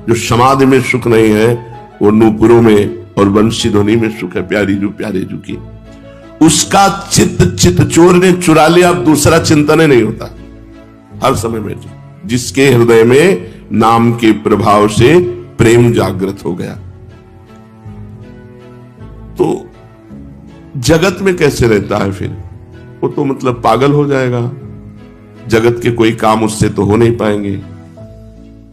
Speaker 1: जो समाधि में सुख नहीं है, वो नूपुरों में और बंशी ध्वनि में सुख है, प्यारी जू प्यारे जू की। उसका चित चोर ने चुरा लिया, अब दूसरा चिंतन नहीं होता हर समय में। जिसके हृदय में नाम के प्रभाव से प्रेम जागृत हो गया, तो जगत में कैसे रहता है फिर? वो तो मतलब पागल हो जाएगा। जगत के कोई काम उससे तो हो नहीं पाएंगे।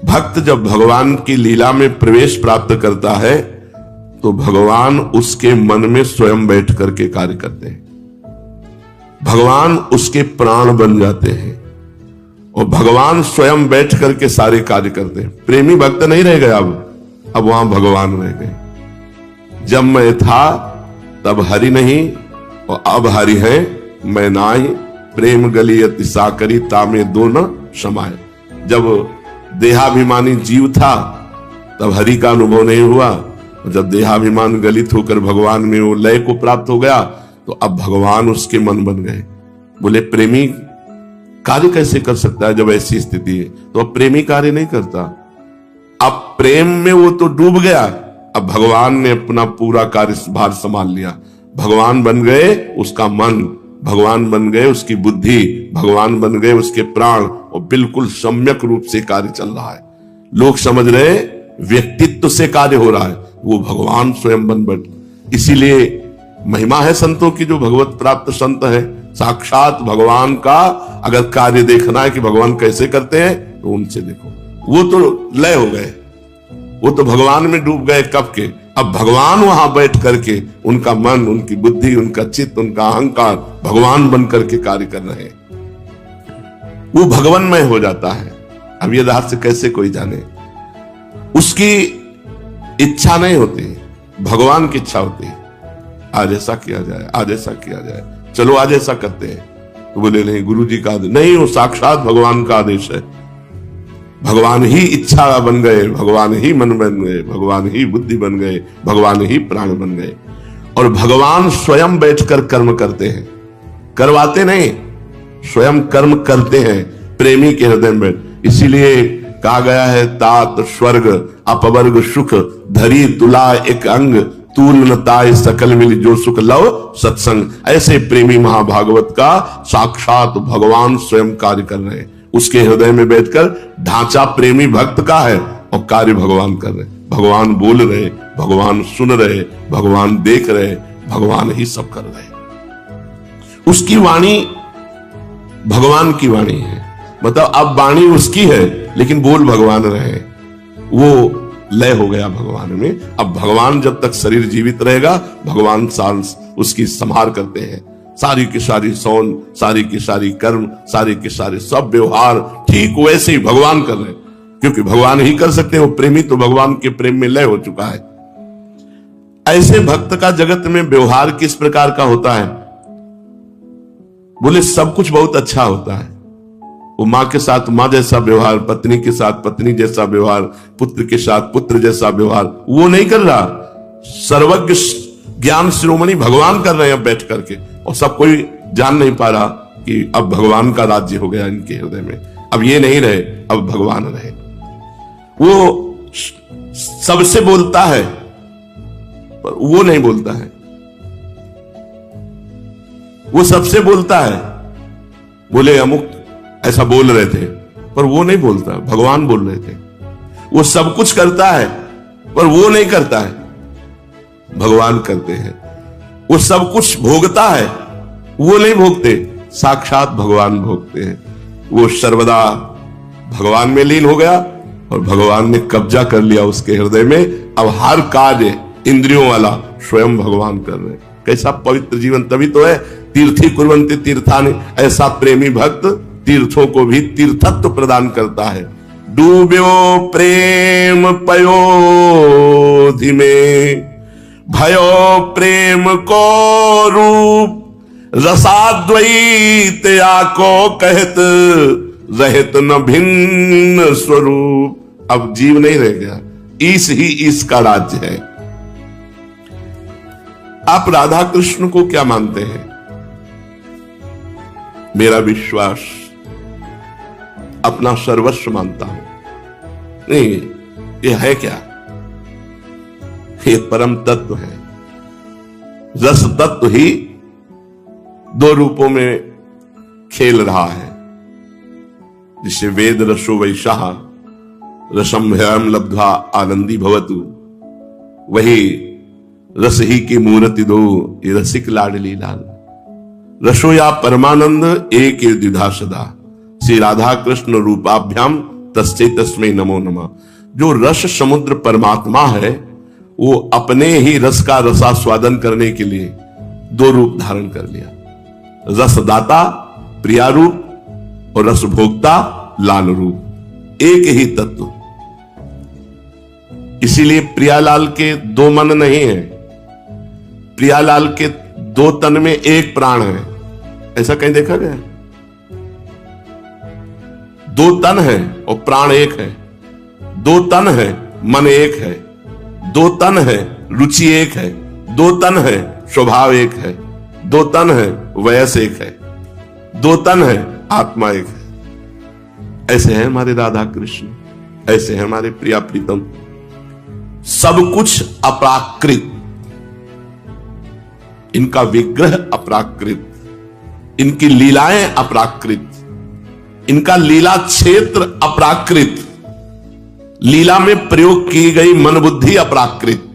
Speaker 1: भक्त जब भगवान की लीला में प्रवेश प्राप्त करता है, तो भगवान उसके मन में स्वयं बैठ करके कार्य करते हैं। भगवान उसके प्राण बन जाते हैं और भगवान स्वयं बैठ करके सारे कार्य करते हैं। प्रेमी भक्त नहीं रह गया, अब वहां भगवान रह गए। जब मैं था तब हरि नहीं, और अब हरि है मैं नाही, प्रेम गली अति साकरी तामे दो न समाये। जब देहाभिमानी जीव था तब हरि का अनुभव नहीं हुआ, और जब देहाभिमान गलित होकर भगवान में वो लय को प्राप्त हो गया, तो अब भगवान उसके मन बन गए। बोले प्रेमी कार्य कैसे कर सकता है जब ऐसी स्थिति है? तो अब प्रेमी कार्य नहीं करता, अब प्रेम में वो तो डूब गया। अब भगवान ने अपना पूरा कार्यभार संभाल लिया। भगवान बन गए उसका मन, भगवान बन गए उसकी बुद्धि, भगवान बन गए उसके प्राण, और बिल्कुल सम्यक रूप से कार्य चल रहा है। लोग समझ रहे व्यक्तित्व से कार्य हो रहा है, वो भगवान स्वयं बन बैठ। इसीलिए महिमा है संतों की, जो भगवत प्राप्त संत है, साक्षात भगवान का अगर कार्य देखना है कि भगवान कैसे करते हैं, तो उनसे देखो। वो तो लय हो गए, वो तो भगवान में डूब गए कब के। अब भगवान वहां बैठ करके उनका मन, उनकी बुद्धि, उनका चित्त, उनका अहंकार भगवान बन करके कार्य कर रहे हैं। वो भगवानमय हो जाता है। अब ये रहस्य कैसे कोई जाने? उसकी इच्छा नहीं होती, भगवान की इच्छा होती है। आज ऐसा किया जाए, आज ऐसा किया जाए, चलो आज ऐसा करते हैं। तो बोले नहीं, गुरु जी का आदेश नहीं, वो साक्षात भगवान का आदेश है। भगवान ही इच्छा बन गए, भगवान ही मन बन गए, भगवान ही बुद्धि बन गए, भगवान ही प्राण बन गए। और भगवान स्वयं बैठकर कर्म करते हैं, करवाते नहीं, स्वयं कर्म करते हैं प्रेमी के हृदय में। इसीलिए कहा गया है, तात स्वर्ग अपवर्ग सुख धरी तुला एक अंग, तूल न ताय सकल मिल जो सुख लव सत्संग। ऐसे प्रेमी महाभागवत का साक्षात भगवान स्वयं कार्य कर रहे हैं। उसके हृदय में बैठकर ढांचा प्रेमी भक्त का है और कार्य भगवान कर रहे। भगवान बोल रहे, भगवान सुन रहे, भगवान देख रहे, भगवान ही सब कर रहे। उसकी वाणी भगवान की वाणी है, मतलब अब वाणी उसकी है लेकिन बोल भगवान रहे। वो लय हो गया भगवान में। अब भगवान जब तक शरीर जीवित रहेगा, भगवान उसकी संभाल करते हैं। सारी की सारी सौन, सारी की सारी कर्म, सारी के सारे सब व्यवहार ठीक वैसे ही भगवान कर रहे हैं, क्योंकि भगवान ही कर सकते हैं। वो प्रेमी तो भगवान के प्रेम में लय हो चुका है। ऐसे भक्त का जगत में व्यवहार किस प्रकार का होता है? बोले सब कुछ बहुत अच्छा होता है। वो माँ के साथ माँ जैसा व्यवहार, पत्नी के साथ पत्नी जैसा व्यवहार, पुत्र के साथ पुत्र जैसा व्यवहार वो नहीं कर रहा। सर्वज्ञ ज्ञान शिरोमणि भगवान कर रहे हैं बैठ करके, और सब कोई जान नहीं पा रहा कि अब भगवान का राज्य हो गया इनके हृदय में। अब ये नहीं रहे, अब भगवान रहे। वो सबसे बोलता है पर वो नहीं बोलता है। वो सबसे बोलता है, बोले अमुक ऐसा बोल रहे थे, पर वो नहीं बोलता, भगवान बोल रहे थे। वो सब कुछ करता है पर वो नहीं करता है, भगवान करते हैं। वो सब कुछ भोगता है, वो नहीं भोगते, साक्षात भगवान भोगते हैं। वो सर्वदा भगवान में लीन हो गया और भगवान ने कब्जा कर लिया उसके हृदय में। अब हर कार्य इंद्रियों वाला स्वयं भगवान कर रहे हैं। कैसा पवित्र जीवन! तभी तो है तीर्थी कुर्वन्ति तीर्थानि। ऐसा प्रेमी भक्त तीर्थों को भी तीर्थत्व प्रदान करता है। डूब्यो प्रेम पयोधि में, भयो प्रेम को रूप, रसाद्वैत आको कहत, रहत न भिन्न स्वरूप। अब जीव नहीं रह गया, ईश ही ईश का राज्य है। आप राधा कृष्ण को क्या मानते हैं? मेरा विश्वास अपना सर्वस्व मानता हूं। नहीं, ये है क्या? ये परम तत्व है। रस तत्व ही दो रूपों में खेल रहा है, जिसे वेद रसो वैशाह रसम भयम लब्ध्वा आनंदी भवतु। वही रस ही की मूर्ति दो, ये रसिक लाडली लाल। रसो या परमानंद एक द्विधा सदा, श्री राधा कृष्ण रूपाभ्याम तस्मै तस्मै नमो नमः। जो रस समुद्र परमात्मा है, वो अपने ही रस का रसास्वादन करने के लिए दो रूप धारण कर लिया। रसदाता प्रिया रूप और रस भोक्ता लाल रूप, एक ही तत्व। इसीलिए प्रियालाल के दो मन नहीं है, प्रियालाल के दो तन में एक प्राण है। ऐसा कहीं देखा गया? दो तन है और प्राण एक है। दो तन है, मन एक है। दो तन है, रुचि एक है। दो तन है, स्वभाव एक है। दो तन है, वयस एक है। दो तन है, आत्मा एक है। ऐसे हैं हमारे राधा कृष्ण, ऐसे हैं हमारे प्रिया प्रीतम। सब कुछ अप्राकृत, इनका विग्रह अप्राकृत, इनकी लीलाएं अप्राकृत, इनका लीला क्षेत्र अप्राकृत, लीला में प्रयोग की गई मन बुद्धि अप्राकृत।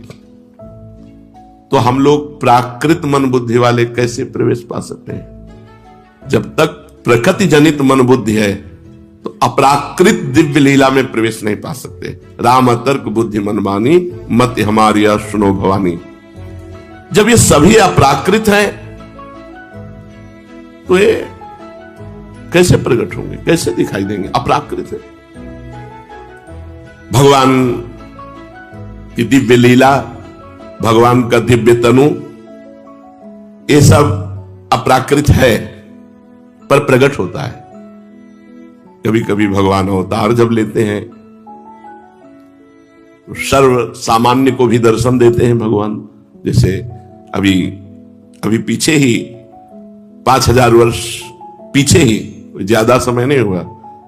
Speaker 1: तो हम लोग प्राकृत मन बुद्धि वाले कैसे प्रवेश पा सकते हैं? जब तक प्रकृति जनित मन बुद्धि है तो अपराकृत दिव्य लीला में प्रवेश नहीं पा सकते। राम तर्क बुद्धि मनमानी, मत हमारी सुनो भवानी। जब ये सभी अपराकृत हैं तो ये कैसे प्रकट होंगे, कैसे दिखाई देंगे? अपराकृत है। भगवान की दिव्य लीला, भगवान का दिव्य तनु, ये सब अपराकृत है पर प्रकट होता है। कभी कभी भगवान अवतार जब लेते हैं तो सर्व सामान्य को भी दर्शन देते हैं भगवान। जैसे अभी पीछे ही 5000 वर्ष पीछे ही, ज्यादा समय नहीं हुआ,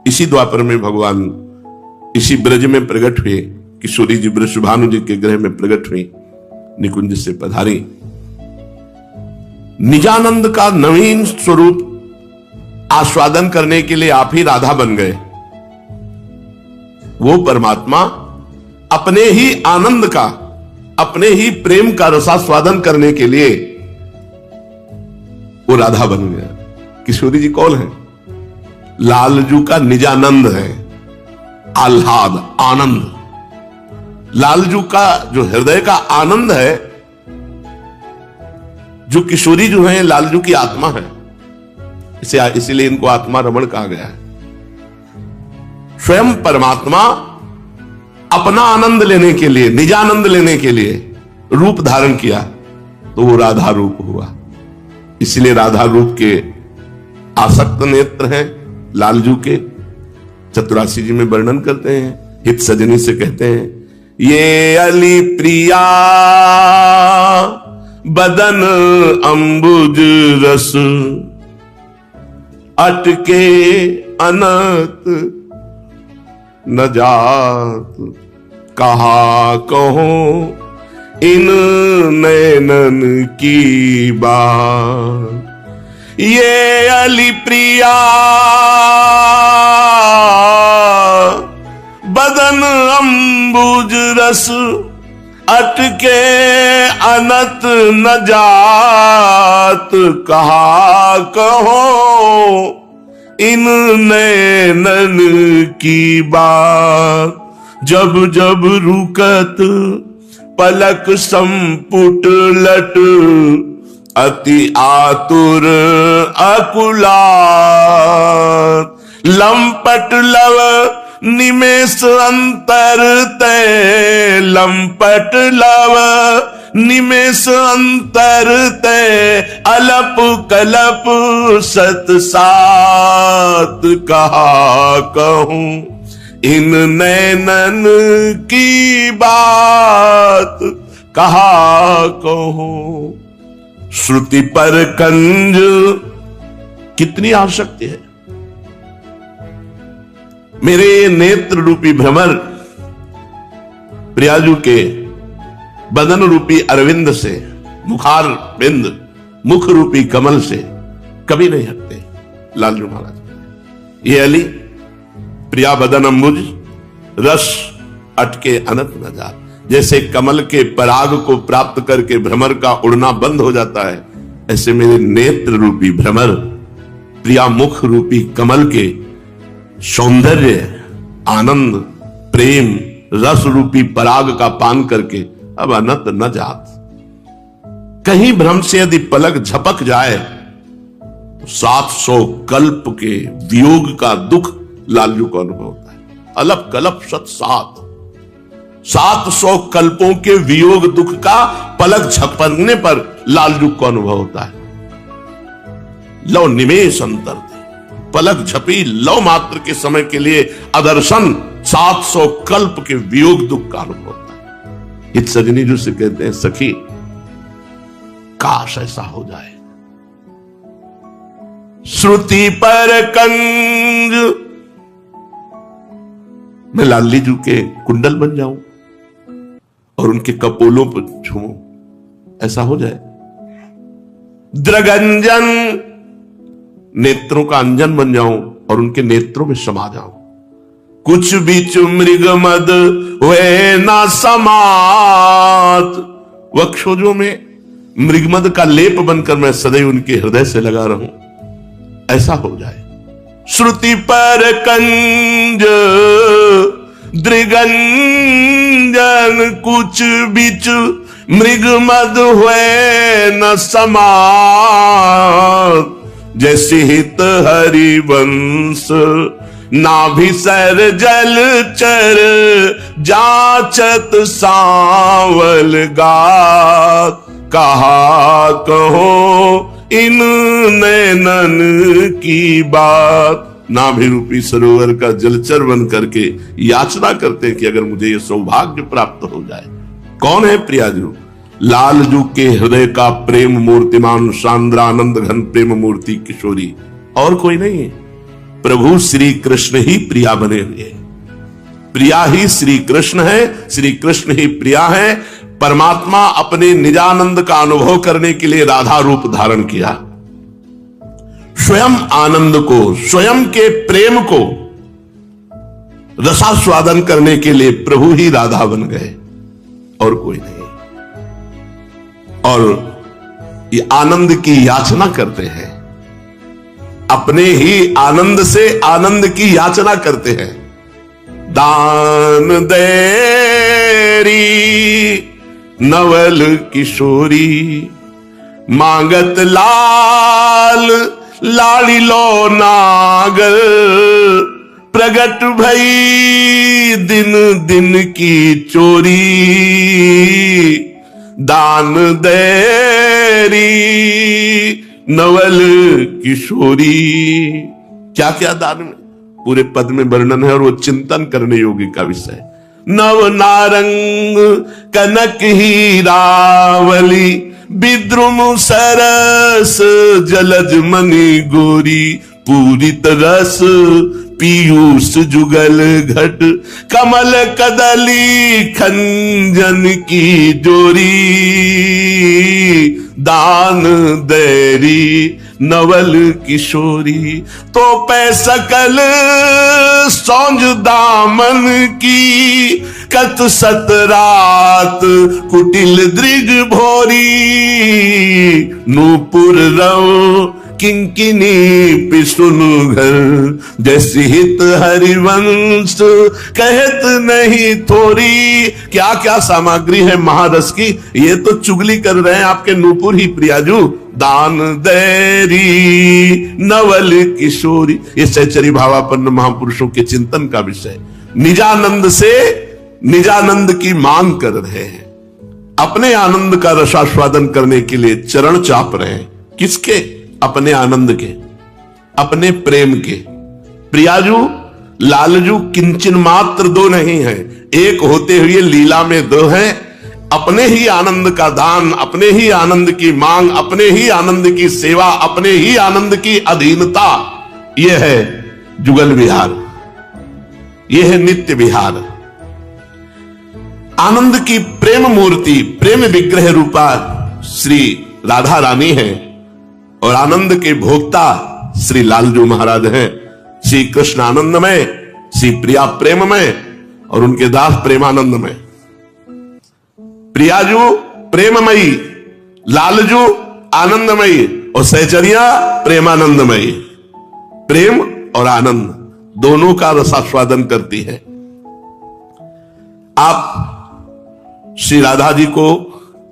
Speaker 1: इसी द्वापर में भगवान इसी ब्रज में प्रकट हुए। किशोरी जी वृषभानु जी के गृह में प्रकट हुई, निकुंज से पधारी। निजानंद का नवीन स्वरूप आस्वादन करने के लिए आप ही राधा बन गए। वो परमात्मा अपने ही आनंद का, अपने ही प्रेम का रसास्वादन करने के लिए वो राधा बन गया। किशोरी जी कौन है? लालजू का निजानंद है, आह्लाद, आनंद। लालजू का जो हृदय का आनंद है, जो किशोरी जो है लालजू की आत्मा है, इसीलिए इनको आत्मा रमण कहा गया है। स्वयं परमात्मा अपना आनंद लेने के लिए, निजानंद लेने के लिए रूप धारण किया, तो वो राधा रूप हुआ। इसलिए राधा रूप के आसक्त नेत्र हैं लालजू के। चतुरासी जी में वर्णन करते हैं, हित सजनी से कहते हैं, ये अली प्रिया बदन अंबुज रस अटके अनत न जात, कहा कहो इन नैनन की बात। ये अली प्रिया बदन अंबुज रस अटके अनत न जात, कहा कहो इन नैनन की बात। जब जब रुकत पलक संपुट लट, अति आतुर अकुलात, लंपट लव निमेष अंतर ते, लंपट लव निमेष अंतर ते, अलप कलप सत सात, कहा कहूं इन नैनन की बात, कहा कहूं। श्रुति पर कंज कितनी आसक्ति है। मेरे नेत्र रूपी भ्रमर प्रियाजू के बदन रूपी अरविंद से, मुखार बिंद मुख रूपी कमल से कभी नहीं हटते लालजू महाराज। ये अली प्रिया बदन अंबुज रस अटके अनंत न जात। जैसे कमल के पराग को प्राप्त करके भ्रमर का उड़ना बंद हो जाता है, ऐसे मेरे नेत्र रूपी भ्रमर प्रिया मुख रूपी कमल के सौंदर्य, आनंद, प्रेम, रस रूपी पराग का पान करके अब अनंत न जात। कहीं भ्रम से यदि पलक झपक जाए, 700 कल्प के वियोग का दुख लालजू को अनुभव होता है। अलप कलप सत सात, 700 कल्पों के वियोग दुख का पलक झपकने पर लालजू को अनुभव होता है। लव निमेष अंतर थे, पलक झपी लव मात्र के समय के लिए अदर्शन 700 कल्प के वियोग दुख का अनुभव होता है। इत सजनी जो से कहते हैं, सखी काश ऐसा हो जाए। श्रुति पर कंज मैं लाली जू के कुंडल बन जाऊं और उनके कपोलों पर छूऊं, ऐसा हो जाए। द्रगंजन नेत्रों का अंजन बन जाऊं और उनके नेत्रों में समा जाऊं। कुछ बीच मृग मद वे ना समात, वक्षोजों में मृगमद का लेप बनकर मैं सदैव उनके हृदय से लगा रहूं, ऐसा हो जाए। श्रुति पर कंज दृगंजन कुछ बिच मृगमद हुए न समात, जैसे हित हरिवंश नाभिसर जल चर जाचत सांवल गात, कहा कहो इन नैनन की बात। नाभि रूपी सरोवर का जलचर बन करके याचना करते हैं कि अगर मुझे ये सौभाग्य प्राप्त हो जाए। कौन है प्रियाजू? लालजू के हृदय का प्रेम मूर्तिमान सांद्रानंद घन प्रेम मूर्ति किशोरी, और कोई नहीं है। प्रभु श्री कृष्ण ही प्रिया बने हुए, प्रिया ही श्री कृष्ण है, श्री कृष्ण ही प्रिया है। परमात्मा अपने निजानंद का अनुभव करने के लिए राधा रूप धारण किया। स्वयं आनंद को, स्वयं के प्रेम को रसास्वादन करने के लिए प्रभु ही राधा बन गए और कोई नहीं। और ये आनंद की याचना करते हैं, अपने ही आनंद से आनंद की याचना करते हैं। दान देरी नवल किशोरी, मांगत लाल लाड़ी लो नागर, प्रगट भई दिन दिन की चोरी, दान देरी नवल किशोरी। क्या क्या दान में, पूरे पद में वर्णन है और वो चिंतन करने योग्य का विषय। नव नारंग कनक हीरावली, विद्रुम सरस जलज मणि गोरी, पूरित रस पीयूष जुगल घट, कमल कदली खंजन की जोरी, दान देरी नवल किशोरी। तो पै सकल सौंज दामन की, कत सत रात कुटिल दृग भोरी, नूपुर रव किंकिनी पिसुन घर, जैसी हित हरिवंश कहत नहीं थोरी। क्या क्या सामग्री है महारस की, ये तो चुगली कर रहे हैं आपके नूपुर ही प्रियाजू। दान देरी नवल किशोरी, ये सहचरी भावापन्न महापुरुषों के चिंतन का विषय। निजानंद से निजानंद की मांग कर रहे हैं, अपने आनंद का रसास्वादन करने के लिए चरण चाप रहे हैं। किसके? अपने आनंद के, अपने प्रेम के। प्रियाजू लालजू किंचन मात्र दो नहीं है, एक होते हुए लीला में दो हैं। अपने ही आनंद का दान, अपने ही आनंद की मांग, अपने ही आनंद की सेवा, अपने ही आनंद की अधीनता, यह है जुगल विहार, यह है नित्य विहार। आनंद की प्रेम मूर्ति, प्रेम विग्रह रूपा श्री राधा रानी है और आनंद के भोक्ता श्री लालजू महाराज हैं। श्री कृष्ण आनंदमय, श्री प्रिया प्रेममय और उनके दास प्रेमानंदमय। प्रियाजू प्रेममयी, लालजू आनंदमयी और सहचरिया प्रेमानंदमयी। प्रेम और आनंद दोनों का रसास्वादन करती है। आप श्री राधा जी को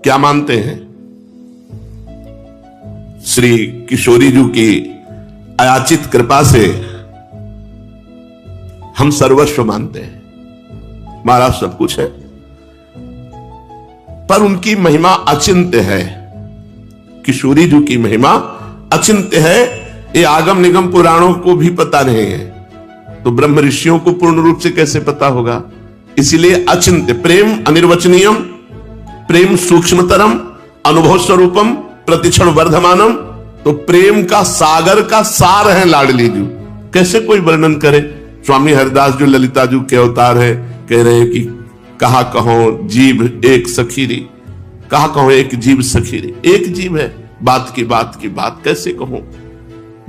Speaker 1: क्या मानते हैं? श्री किशोरी जी की अयाचित कृपा से हम सर्वस्व मानते हैं, महाराज सब कुछ है, पर उनकी महिमा अचिंत्य है। किशोरी जी की महिमा अचिंत्य है, ये आगम निगम पुराणों को भी पता नहीं है, तो ब्रह्म ऋषियों को पूर्ण रूप से कैसे पता होगा? इसीलिए अचिंत्य। प्रेम अनिर्वचनीयम, प्रेम सूक्ष्मतरम, अनुभव स्वरूपम, प्रतिक्षण वर्धमानम। तो प्रेम का सागर का सार है लाडली जी, कैसे कोई वर्णन करे? स्वामी हरिदास जो ललिता जी के अवतार है, कह रहे हैं कि कहा कहो जीव एक सखीरी, कहा कहो एक जीव सखीरी। एक जीव है, बात की बात कैसे कहूं?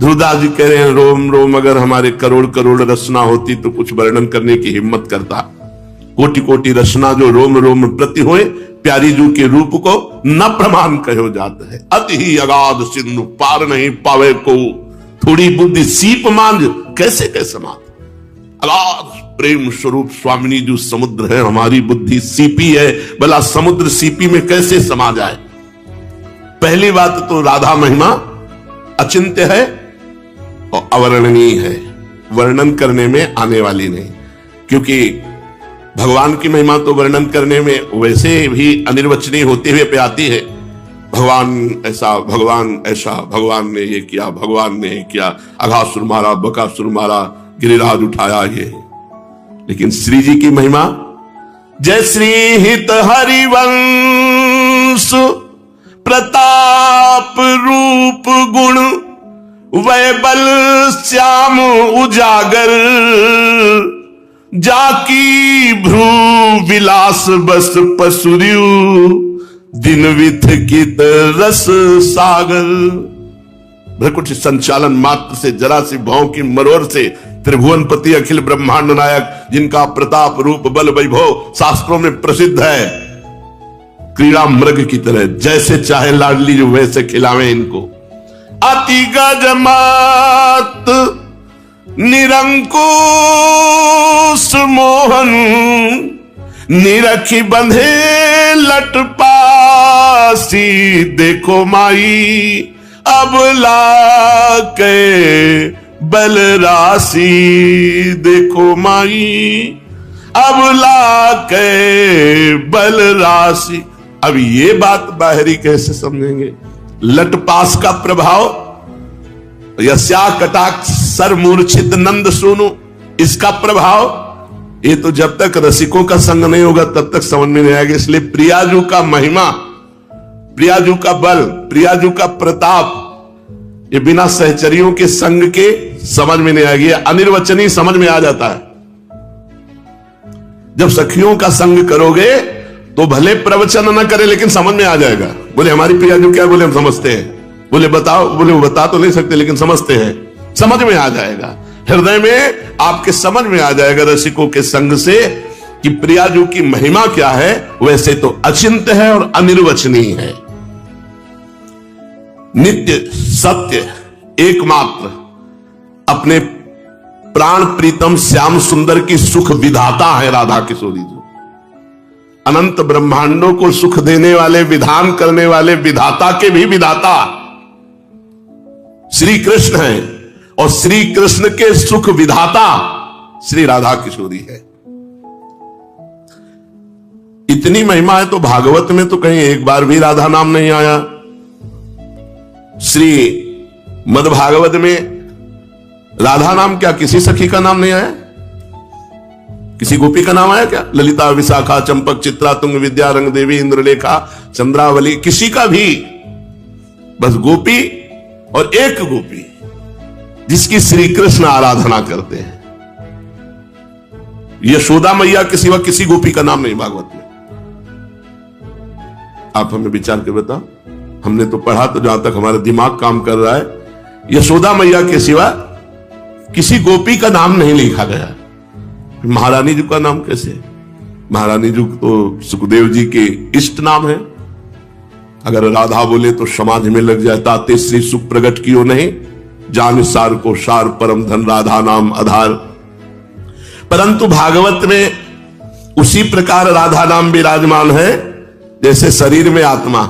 Speaker 1: ध्रुवदास जी कह रहे हैं रोम रोम अगर हमारे करोड़ करोड़ रचना होती तो कुछ वर्णन करने की हिम्मत करता। कोटि कोटि रचना जो रोम रोम प्रति होए, प्यारी जू के रूप को न प्रमाण कहो जाता है। अति ही अगाध सिंधु पार नहीं पावे को, थोड़ी बुद्धि सीप मांझ कैसे कैसे समात। अगाध प्रेम स्वरूप स्वामिनी जो समुद्र है, हमारी बुद्धि सीपी है, भला समुद्र सीपी में कैसे समा जाए? पहली बात तो राधा महिमा अचिंत्य है और अवर्णनीय है, वर्णन करने में आने वाली नहीं। क्योंकि भगवान की महिमा तो वर्णन करने में वैसे भी अनिर्वचनीय होते हुए पे आती है। भगवान ऐसा, भगवान ऐसा, भगवान ने ये किया, भगवान ने ये किया, अघासुर मारा, बकासुर मारा, गिरिराज उठाया, ये। लेकिन श्री जी की महिमा, जय श्री हित हरिवंश प्रताप रूप गुण, वै बल श्याम उजागर, जाकी भ्रू विलास बस पसुरियु, दिन विथ कित रस सागर। भ्रकुट संचालन मात्र से, जरा सी भाव की मरोर से, त्रिभुवनपति अखिल ब्रह्मांड नायक, जिनका प्रताप रूप बल वैभव शास्त्रों में प्रसिद्ध है, क्रीड़ा मृग की तरह जैसे चाहे लाडली जो वैसे खिलावे इनको। अति गजमत निरंकुश मोहन निरखी बंधे लट पासी, देखो माई अब लाके बल राशि, देखो माई अब लाके बल राशि। अब ये बात बाहरी कैसे समझेंगे? लटपास का प्रभाव, यस्या कटाक्ष सर मूर्छित नंद सुनु, इसका प्रभाव, ये तो जब तक रसिकों का संग नहीं होगा तब तक समझ में नहीं आएगा। इसलिए प्रियाजू का महिमा, प्रियाजू का बल, प्रियाजू का प्रताप, ये बिना सहचरियों के संग के समझ में नहीं आएगी। अनिर्वचनीय समझ में आ जाता है। जब सखियों का संग करोगे तो भले प्रवचन न करे लेकिन समझ में आ जाएगा। बोले हमारी प्रियाजू क्या? बोले हम समझते हैं। बोले बताओ? बोले वो बता तो नहीं सकते लेकिन समझते हैं। समझ में आ जाएगा, हृदय में आपके समझ में आ जाएगा रसिकों के संग से कि प्रियाजू की महिमा क्या है। वैसे तो अचिंत्य है और अनिर्वचनीय है। नित्य सत्य एकमात्र अपने प्राण प्रीतम श्याम सुंदर की सुख विधाता है राधा किशोरी जी। अनंत ब्रह्मांडों को सुख देने वाले, विधान करने वाले विधाता के भी विधाता श्री कृष्ण है और श्री कृष्ण के सुख विधाता श्री राधा किशोरी है। इतनी महिमा है तो भागवत में तो कहीं एक बार भी राधा नाम नहीं आया। श्री मद भागवत में राधा नाम क्या किसी सखी का नाम नहीं आया? किसी गोपी का नाम आया क्या? ललिता, विशाखा, चंपक, चित्रा, तुंग, विद्या, रंग देवी, इंद्रलेखा, चंद्रावली, किसी का भी। बस गोपी और एक गोपी जिसकी श्री कृष्ण आराधना करते हैं। यशोदा मैया के सिवा किसी गोपी का नाम नहीं भागवत में। आप हमें विचार के बताओ। हमने तो पढ़ा, तो जहां तक हमारा दिमाग काम कर रहा है, यशोदा मैया के सिवा किसी गोपी का नाम नहीं लिखा गया। महारानी जी का नाम कैसे? महारानी जी तो सुखदेव जी के इष्ट नाम है। अगर राधा बोले तो समाधि में लग जाए। ताते श्री सुख प्रगट कियो नहीं, जान सार को सार परम धन, राधा नाम आधार। परंतु भागवत में उसी प्रकार राधा नाम विराजमान है जैसे शरीर में आत्मा।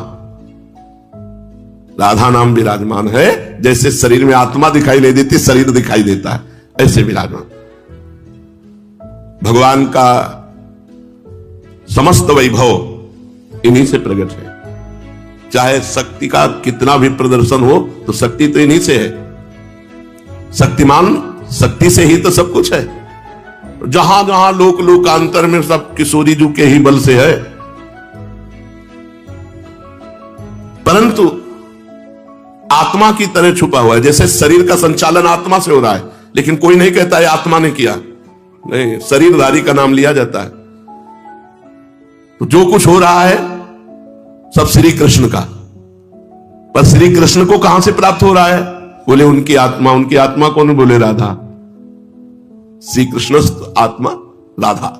Speaker 1: राधा नाम विराजमान है जैसे शरीर में आत्मा दिखाई नहीं देती, शरीर दिखाई देता है, ऐसे विराजमान। भगवान का समस्त वैभव इन्हीं से प्रकट है। चाहे शक्ति का कितना भी प्रदर्शन हो तो शक्ति तो इन्हीं से है। शक्तिमान शक्ति से ही तो सब कुछ है। जहां जहां लोक लोकांतर में सब किशोरी जी के ही बल से है। परंतु आत्मा की तरह छुपा हुआ है। जैसे शरीर का संचालन आत्मा से हो रहा है, लेकिन कोई नहीं कहता है आत्मा ने किया, नहीं, शरीरधारी का नाम लिया जाता है। तो जो कुछ हो रहा है सब श्री कृष्ण का। पर श्री कृष्ण को कहां से प्राप्त हो रहा है? बोले उनकी आत्मा। उनकी आत्मा कौन? बोले राधा। श्री कृष्ण आत्मा राधा।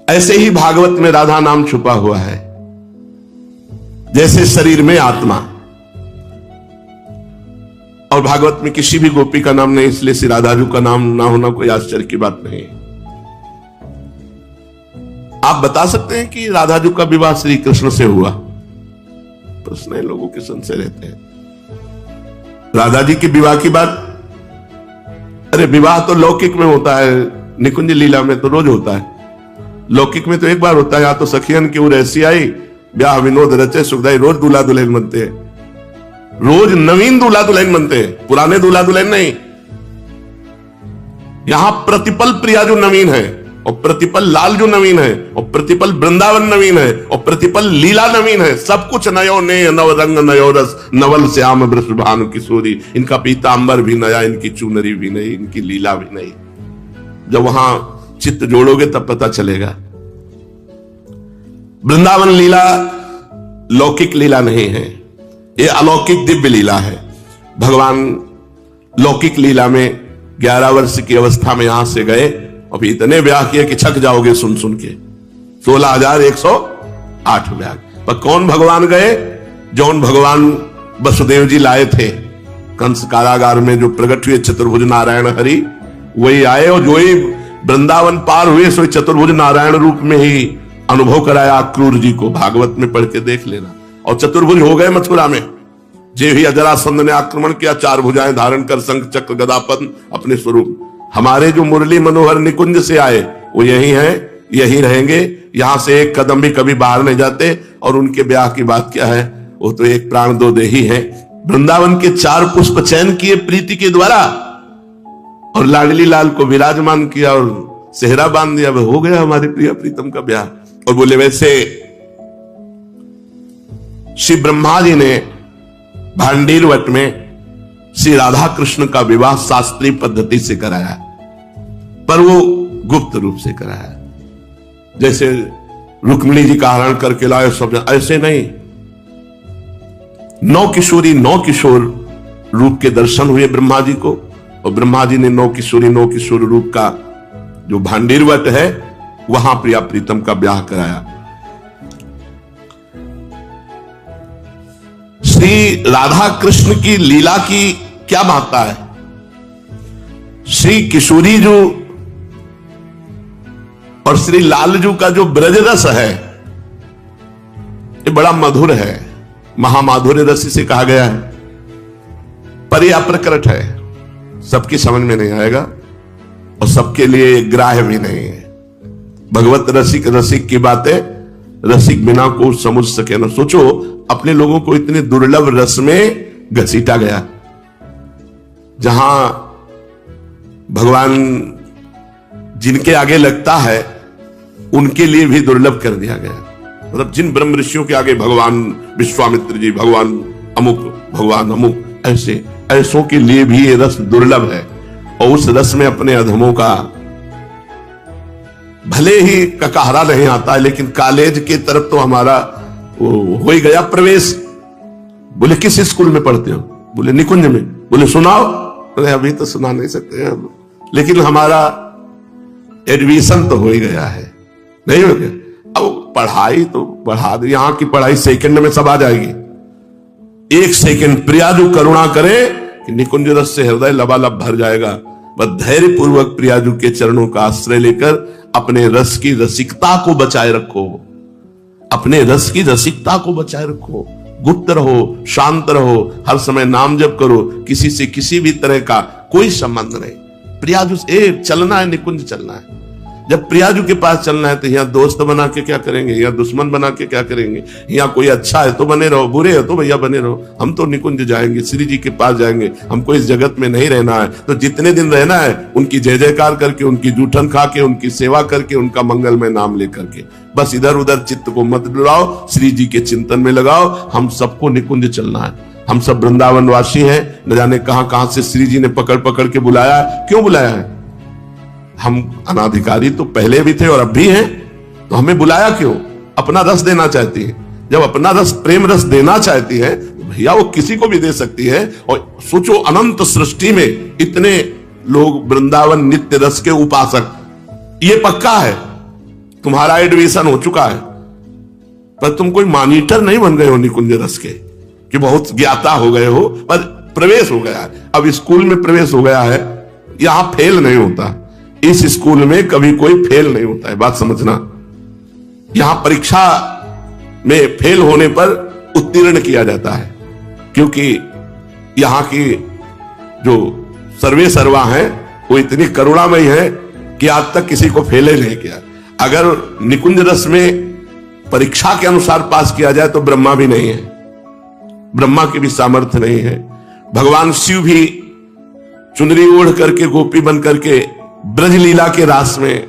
Speaker 1: ऐसे ही भागवत में राधा नाम छुपा हुआ है जैसे शरीर में आत्मा। और भागवत में किसी भी गोपी का नाम नहीं, इसलिए श्री राधा जी का नाम ना होना कोई आश्चर्य की बात नहीं। आप बता सकते हैं कि राधा जी का विवाह श्री कृष्ण से हुआ? प्रश्न है, लोगों के संशय रहते हैं। राधा जी के विवाह की बात, अरे विवाह तो लौकिक में होता है, निकुंज लीला में तो रोज होता है। लौकिक में तो एक बार होता है। या तो सखियन की उर्वशी आई, ब्याह विनोद रचे सुखदाई, रोज दूल्हा दुल्हन बनते हैं। रोज नवीन दूल्हा दुल्हन बनते हैं, पुराने दूल्हा दुल्हन नहीं। यहां प्रतिपल प्रिया जो नवीन है, और प्रतिपल लाल जो नवीन है, और प्रतिपल वृंदावन नवीन है, और प्रतिपल लीला नवीन है। सब कुछ नयो ने, नव रंग नयो रस, नवल श्याम वृषभानु किशोरी। इनका पीतांबर भी नया, इनकी चुनरी भी नई, इनकी लीला भी नई। जब वहां चित्त जोड़ोगे तब पता चलेगा। वृंदावन लीला लौकिक लीला नहीं है, ये अलौकिक दिव्य लीला है। भगवान लौकिक लीला में 11 वर्ष की अवस्था में यहां से गए और फिर इतने ब्याह किए कि छक जाओगे सुन सुन के। 16,108 ब्याह। पर कौन भगवान गए? जौन भगवान वसुदेव जी लाए थे कंस कारागार में जो प्रकट हुए चतुर्भुज नारायण हरि, वही आए और जो ही वृंदावन पार हुए सो चतुर्भुज नारायण रूप में ही अनुभव कराया क्रूर जी को। भागवत में पढ़ के देख लेना। और चतुर्भुज हो गए मथुरा में। जे ही अजरासंध ने आक्रमण किया, 4 भुजाएं धारण कर शंख चक्र गदा पद्म अपने स्वरूप। हमारे जो मुरली मनोहर निकुंज से आए वो यही हैं, यही रहेंगे। यहां से एक कदम भी कभी बाहर नहीं जाते। और उनके ब्याह की बात क्या है, वो तो एक प्राण दो देही है। वृंदावन के 4 पुष्प चयन किए प्रीति के द्वारा और लाडली लाल को विराजमान किया और सेहरा बांध दिया। वह हो गया हमारे प्रिय प्रीतम का ब्याह। और बोले वैसे श्री ब्रह्मा जी ने भांडीर वट में श्री राधा कृष्ण का विवाह शास्त्रीय पद्धति से कराया, पर वो गुप्त रूप से कराया। जैसे रुक्मिणी जी का हरण करके लाए सब, ऐसे नहीं। 9 किशोरी 9 किशोर रूप के दर्शन हुए ब्रह्मा जी को। और ब्रह्मा जी ने 9 किशोरी 9 किशोर रूप का जो भांडीर वट है वहां प्रिया प्रीतम का ब्याह कराया। श्री राधा कृष्ण की लीला की क्या महत्ता है। श्री किशोरी जो और श्री लालजू का जो ब्रज रस है ये बड़ा मधुर है, महामाधुर्य रस इसे कहा गया है। पर यह अप्रकट है, सबकी समझ में नहीं आएगा और सबके लिए ग्राह्य भी नहीं है। भगवत रसिक रसिक की बातें रसिक बिना को समझ सके ना। सोचो अपने लोगों को इतने दुर्लभ रस में घसीटा गया, जहां भगवान जिनके आगे लगता है उनके लिए भी दुर्लभ कर दिया गया। मतलब जिन ब्रह्म ऋषियों के आगे भगवान विश्वामित्र जी, भगवान अमुक ऐसे ऐसों के लिए भी ये रस दुर्लभ है। और उस रस में अपने अधमों का भले ही ककहरा नहीं आता है, लेकिन कॉलेज की तरफ तो हमारा हो ही गया प्रवेश। बोले किस स्कूल में पढ़ते हो? बोले निकुंज में। बोले सुनाओ। बोले अभी तो सुना नहीं सकते हैं, लेकिन हमारा एडमिशन तो हो ही गया है। नहीं हो गया? अब पढ़ाई तो बढ़ा दे, यहां की पढ़ाई सेकंड में सब आ जाएगी। 1 सेकंड प्रियाजू करुणा करे कि निकुंज रस से हृदय लबालब भर जाएगा। बस धैर्य पूर्वक प्रियाजू के चरणों का आश्रय लेकर अपने रस की रसिकता को बचाए रखो। अपने रस की रसिकता को बचाए रखो। गुप्त रहो, शांत रहो, हर समय नाम जप करो। किसी से किसी भी तरह का कोई संबंध नहीं। प्रियाजू से चलना है, निकुंज चलना है। जब प्रियाजू के पास चलना है तो यहाँ दोस्त बना के क्या करेंगे, यहाँ दुश्मन बना के क्या करेंगे। यहाँ कोई अच्छा है तो बने रहो, बुरे है तो भैया बने रहो। हम तो निकुंज जाएंगे, श्री जी के पास जाएंगे। हमको इस जगत में नहीं रहना है, तो जितने दिन रहना है उनकी जय जयकार करके, उनकी जूठन खा के, उनकी सेवा करके, उनका मंगलमय नाम लेकर के। बस इधर उधर चित्त को मत डुलाओ, श्री जी के चिंतन में लगाओ। हम सबको निकुंज चलना है। हम सब वृंदावन वासी हैं। न जाने कहां कहां से श्री जी ने पकड़ पकड़ के बुलाया। क्यों बुलाया है? हम अनाधिकारी तो पहले भी थे और अब भी हैं, तो हमें बुलाया क्यों? अपना रस देना चाहती है। जब अपना रस, प्रेम रस देना चाहती है तो भैया वो किसी को भी दे सकती है। और सोचो अनंत सृष्टि में इतने लोग वृंदावन नित्य रस के उपासक, ये पक्का है तुम्हारा एडमिशन हो चुका है, पर तुम कोई मॉनिटर नहीं बन गए हो निकुंज रस के कि बहुत ज्ञाता हो गए हो, पर प्रवेश हो गया है। अब स्कूल में प्रवेश हो गया है, यहां फेल नहीं होता। इस स्कूल में कभी कोई फेल नहीं होता है, बात समझना। यहां परीक्षा में फेल होने पर उत्तीर्ण किया जाता है, क्योंकि यहां की जो सर्वे सर्वा हैं वो इतनी करुणामयी है कि आज तक किसी को फेल ही नहीं किया। अगर निकुंज रस में परीक्षा के अनुसार पास किया जाए तो ब्रह्मा भी नहीं है, ब्रह्मा की भी सामर्थ्य नहीं है। भगवान शिव भी चुनरी ओढ़ करके, गोपी बन करके ब्रज लीला के रास में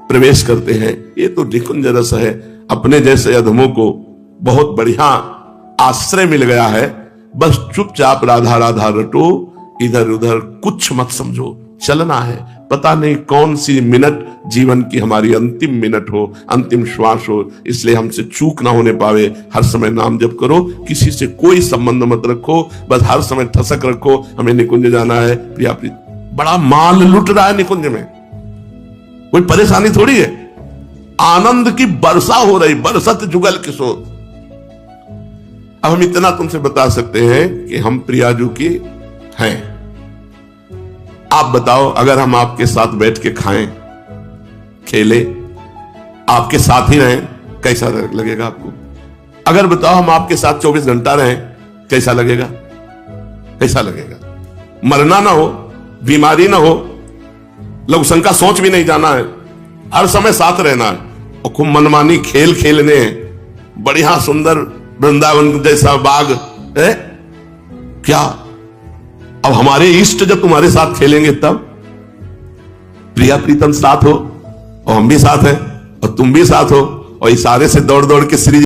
Speaker 1: प्रवेश करते हैं। ये तो निकुंज रस है। अपने जैसे अधमों को बहुत बढ़िया आश्रय मिल गया है। बस चुपचाप राधा राधा रटो, इधर उधर कुछ मत समझो, चलना है। पता नहीं कौन सी मिनट जीवन की हमारी अंतिम मिनट हो, अंतिम श्वास हो, इसलिए हमसे चूक ना होने पावे। हर समय नाम जप करो, किसी से कोई संबंध मत रखो, बस हर समय ठसक रखो हमें निकुंज जाना है। प्रिया प्रीत बड़ा माल लुट रहा है निकुंज में, कोई परेशानी थोड़ी है। आनंद की वर्षा हो रही, बरसत जुगल किशोर। अब हम इतना तुमसे बता सकते हैं कि हम प्रियाजू की हैं। आप बताओ, अगर हम आपके साथ बैठ के खाएं, खेले, आपके साथ ही रहें, कैसा लगेगा आपको? अगर बताओ हम आपके साथ 24 घंटा रहें, कैसा लगेगा? कैसा लगेगा? मरना ना हो, बीमारी ना हो, लघुशंका सोच भी नहीं जाना है, हर समय साथ रहना है और खूब मनमानी खेल खेलने हैं, बढ़िया सुंदर वृंदावन जैसा बाग है क्या? अब हमारे इष्ट जब तुम्हारे साथ खेलेंगे तब प्रिया प्रीतम साथ हो और हम भी साथ हैं और तुम भी साथ हो और इशारे से दौड़ दौड़ के श्री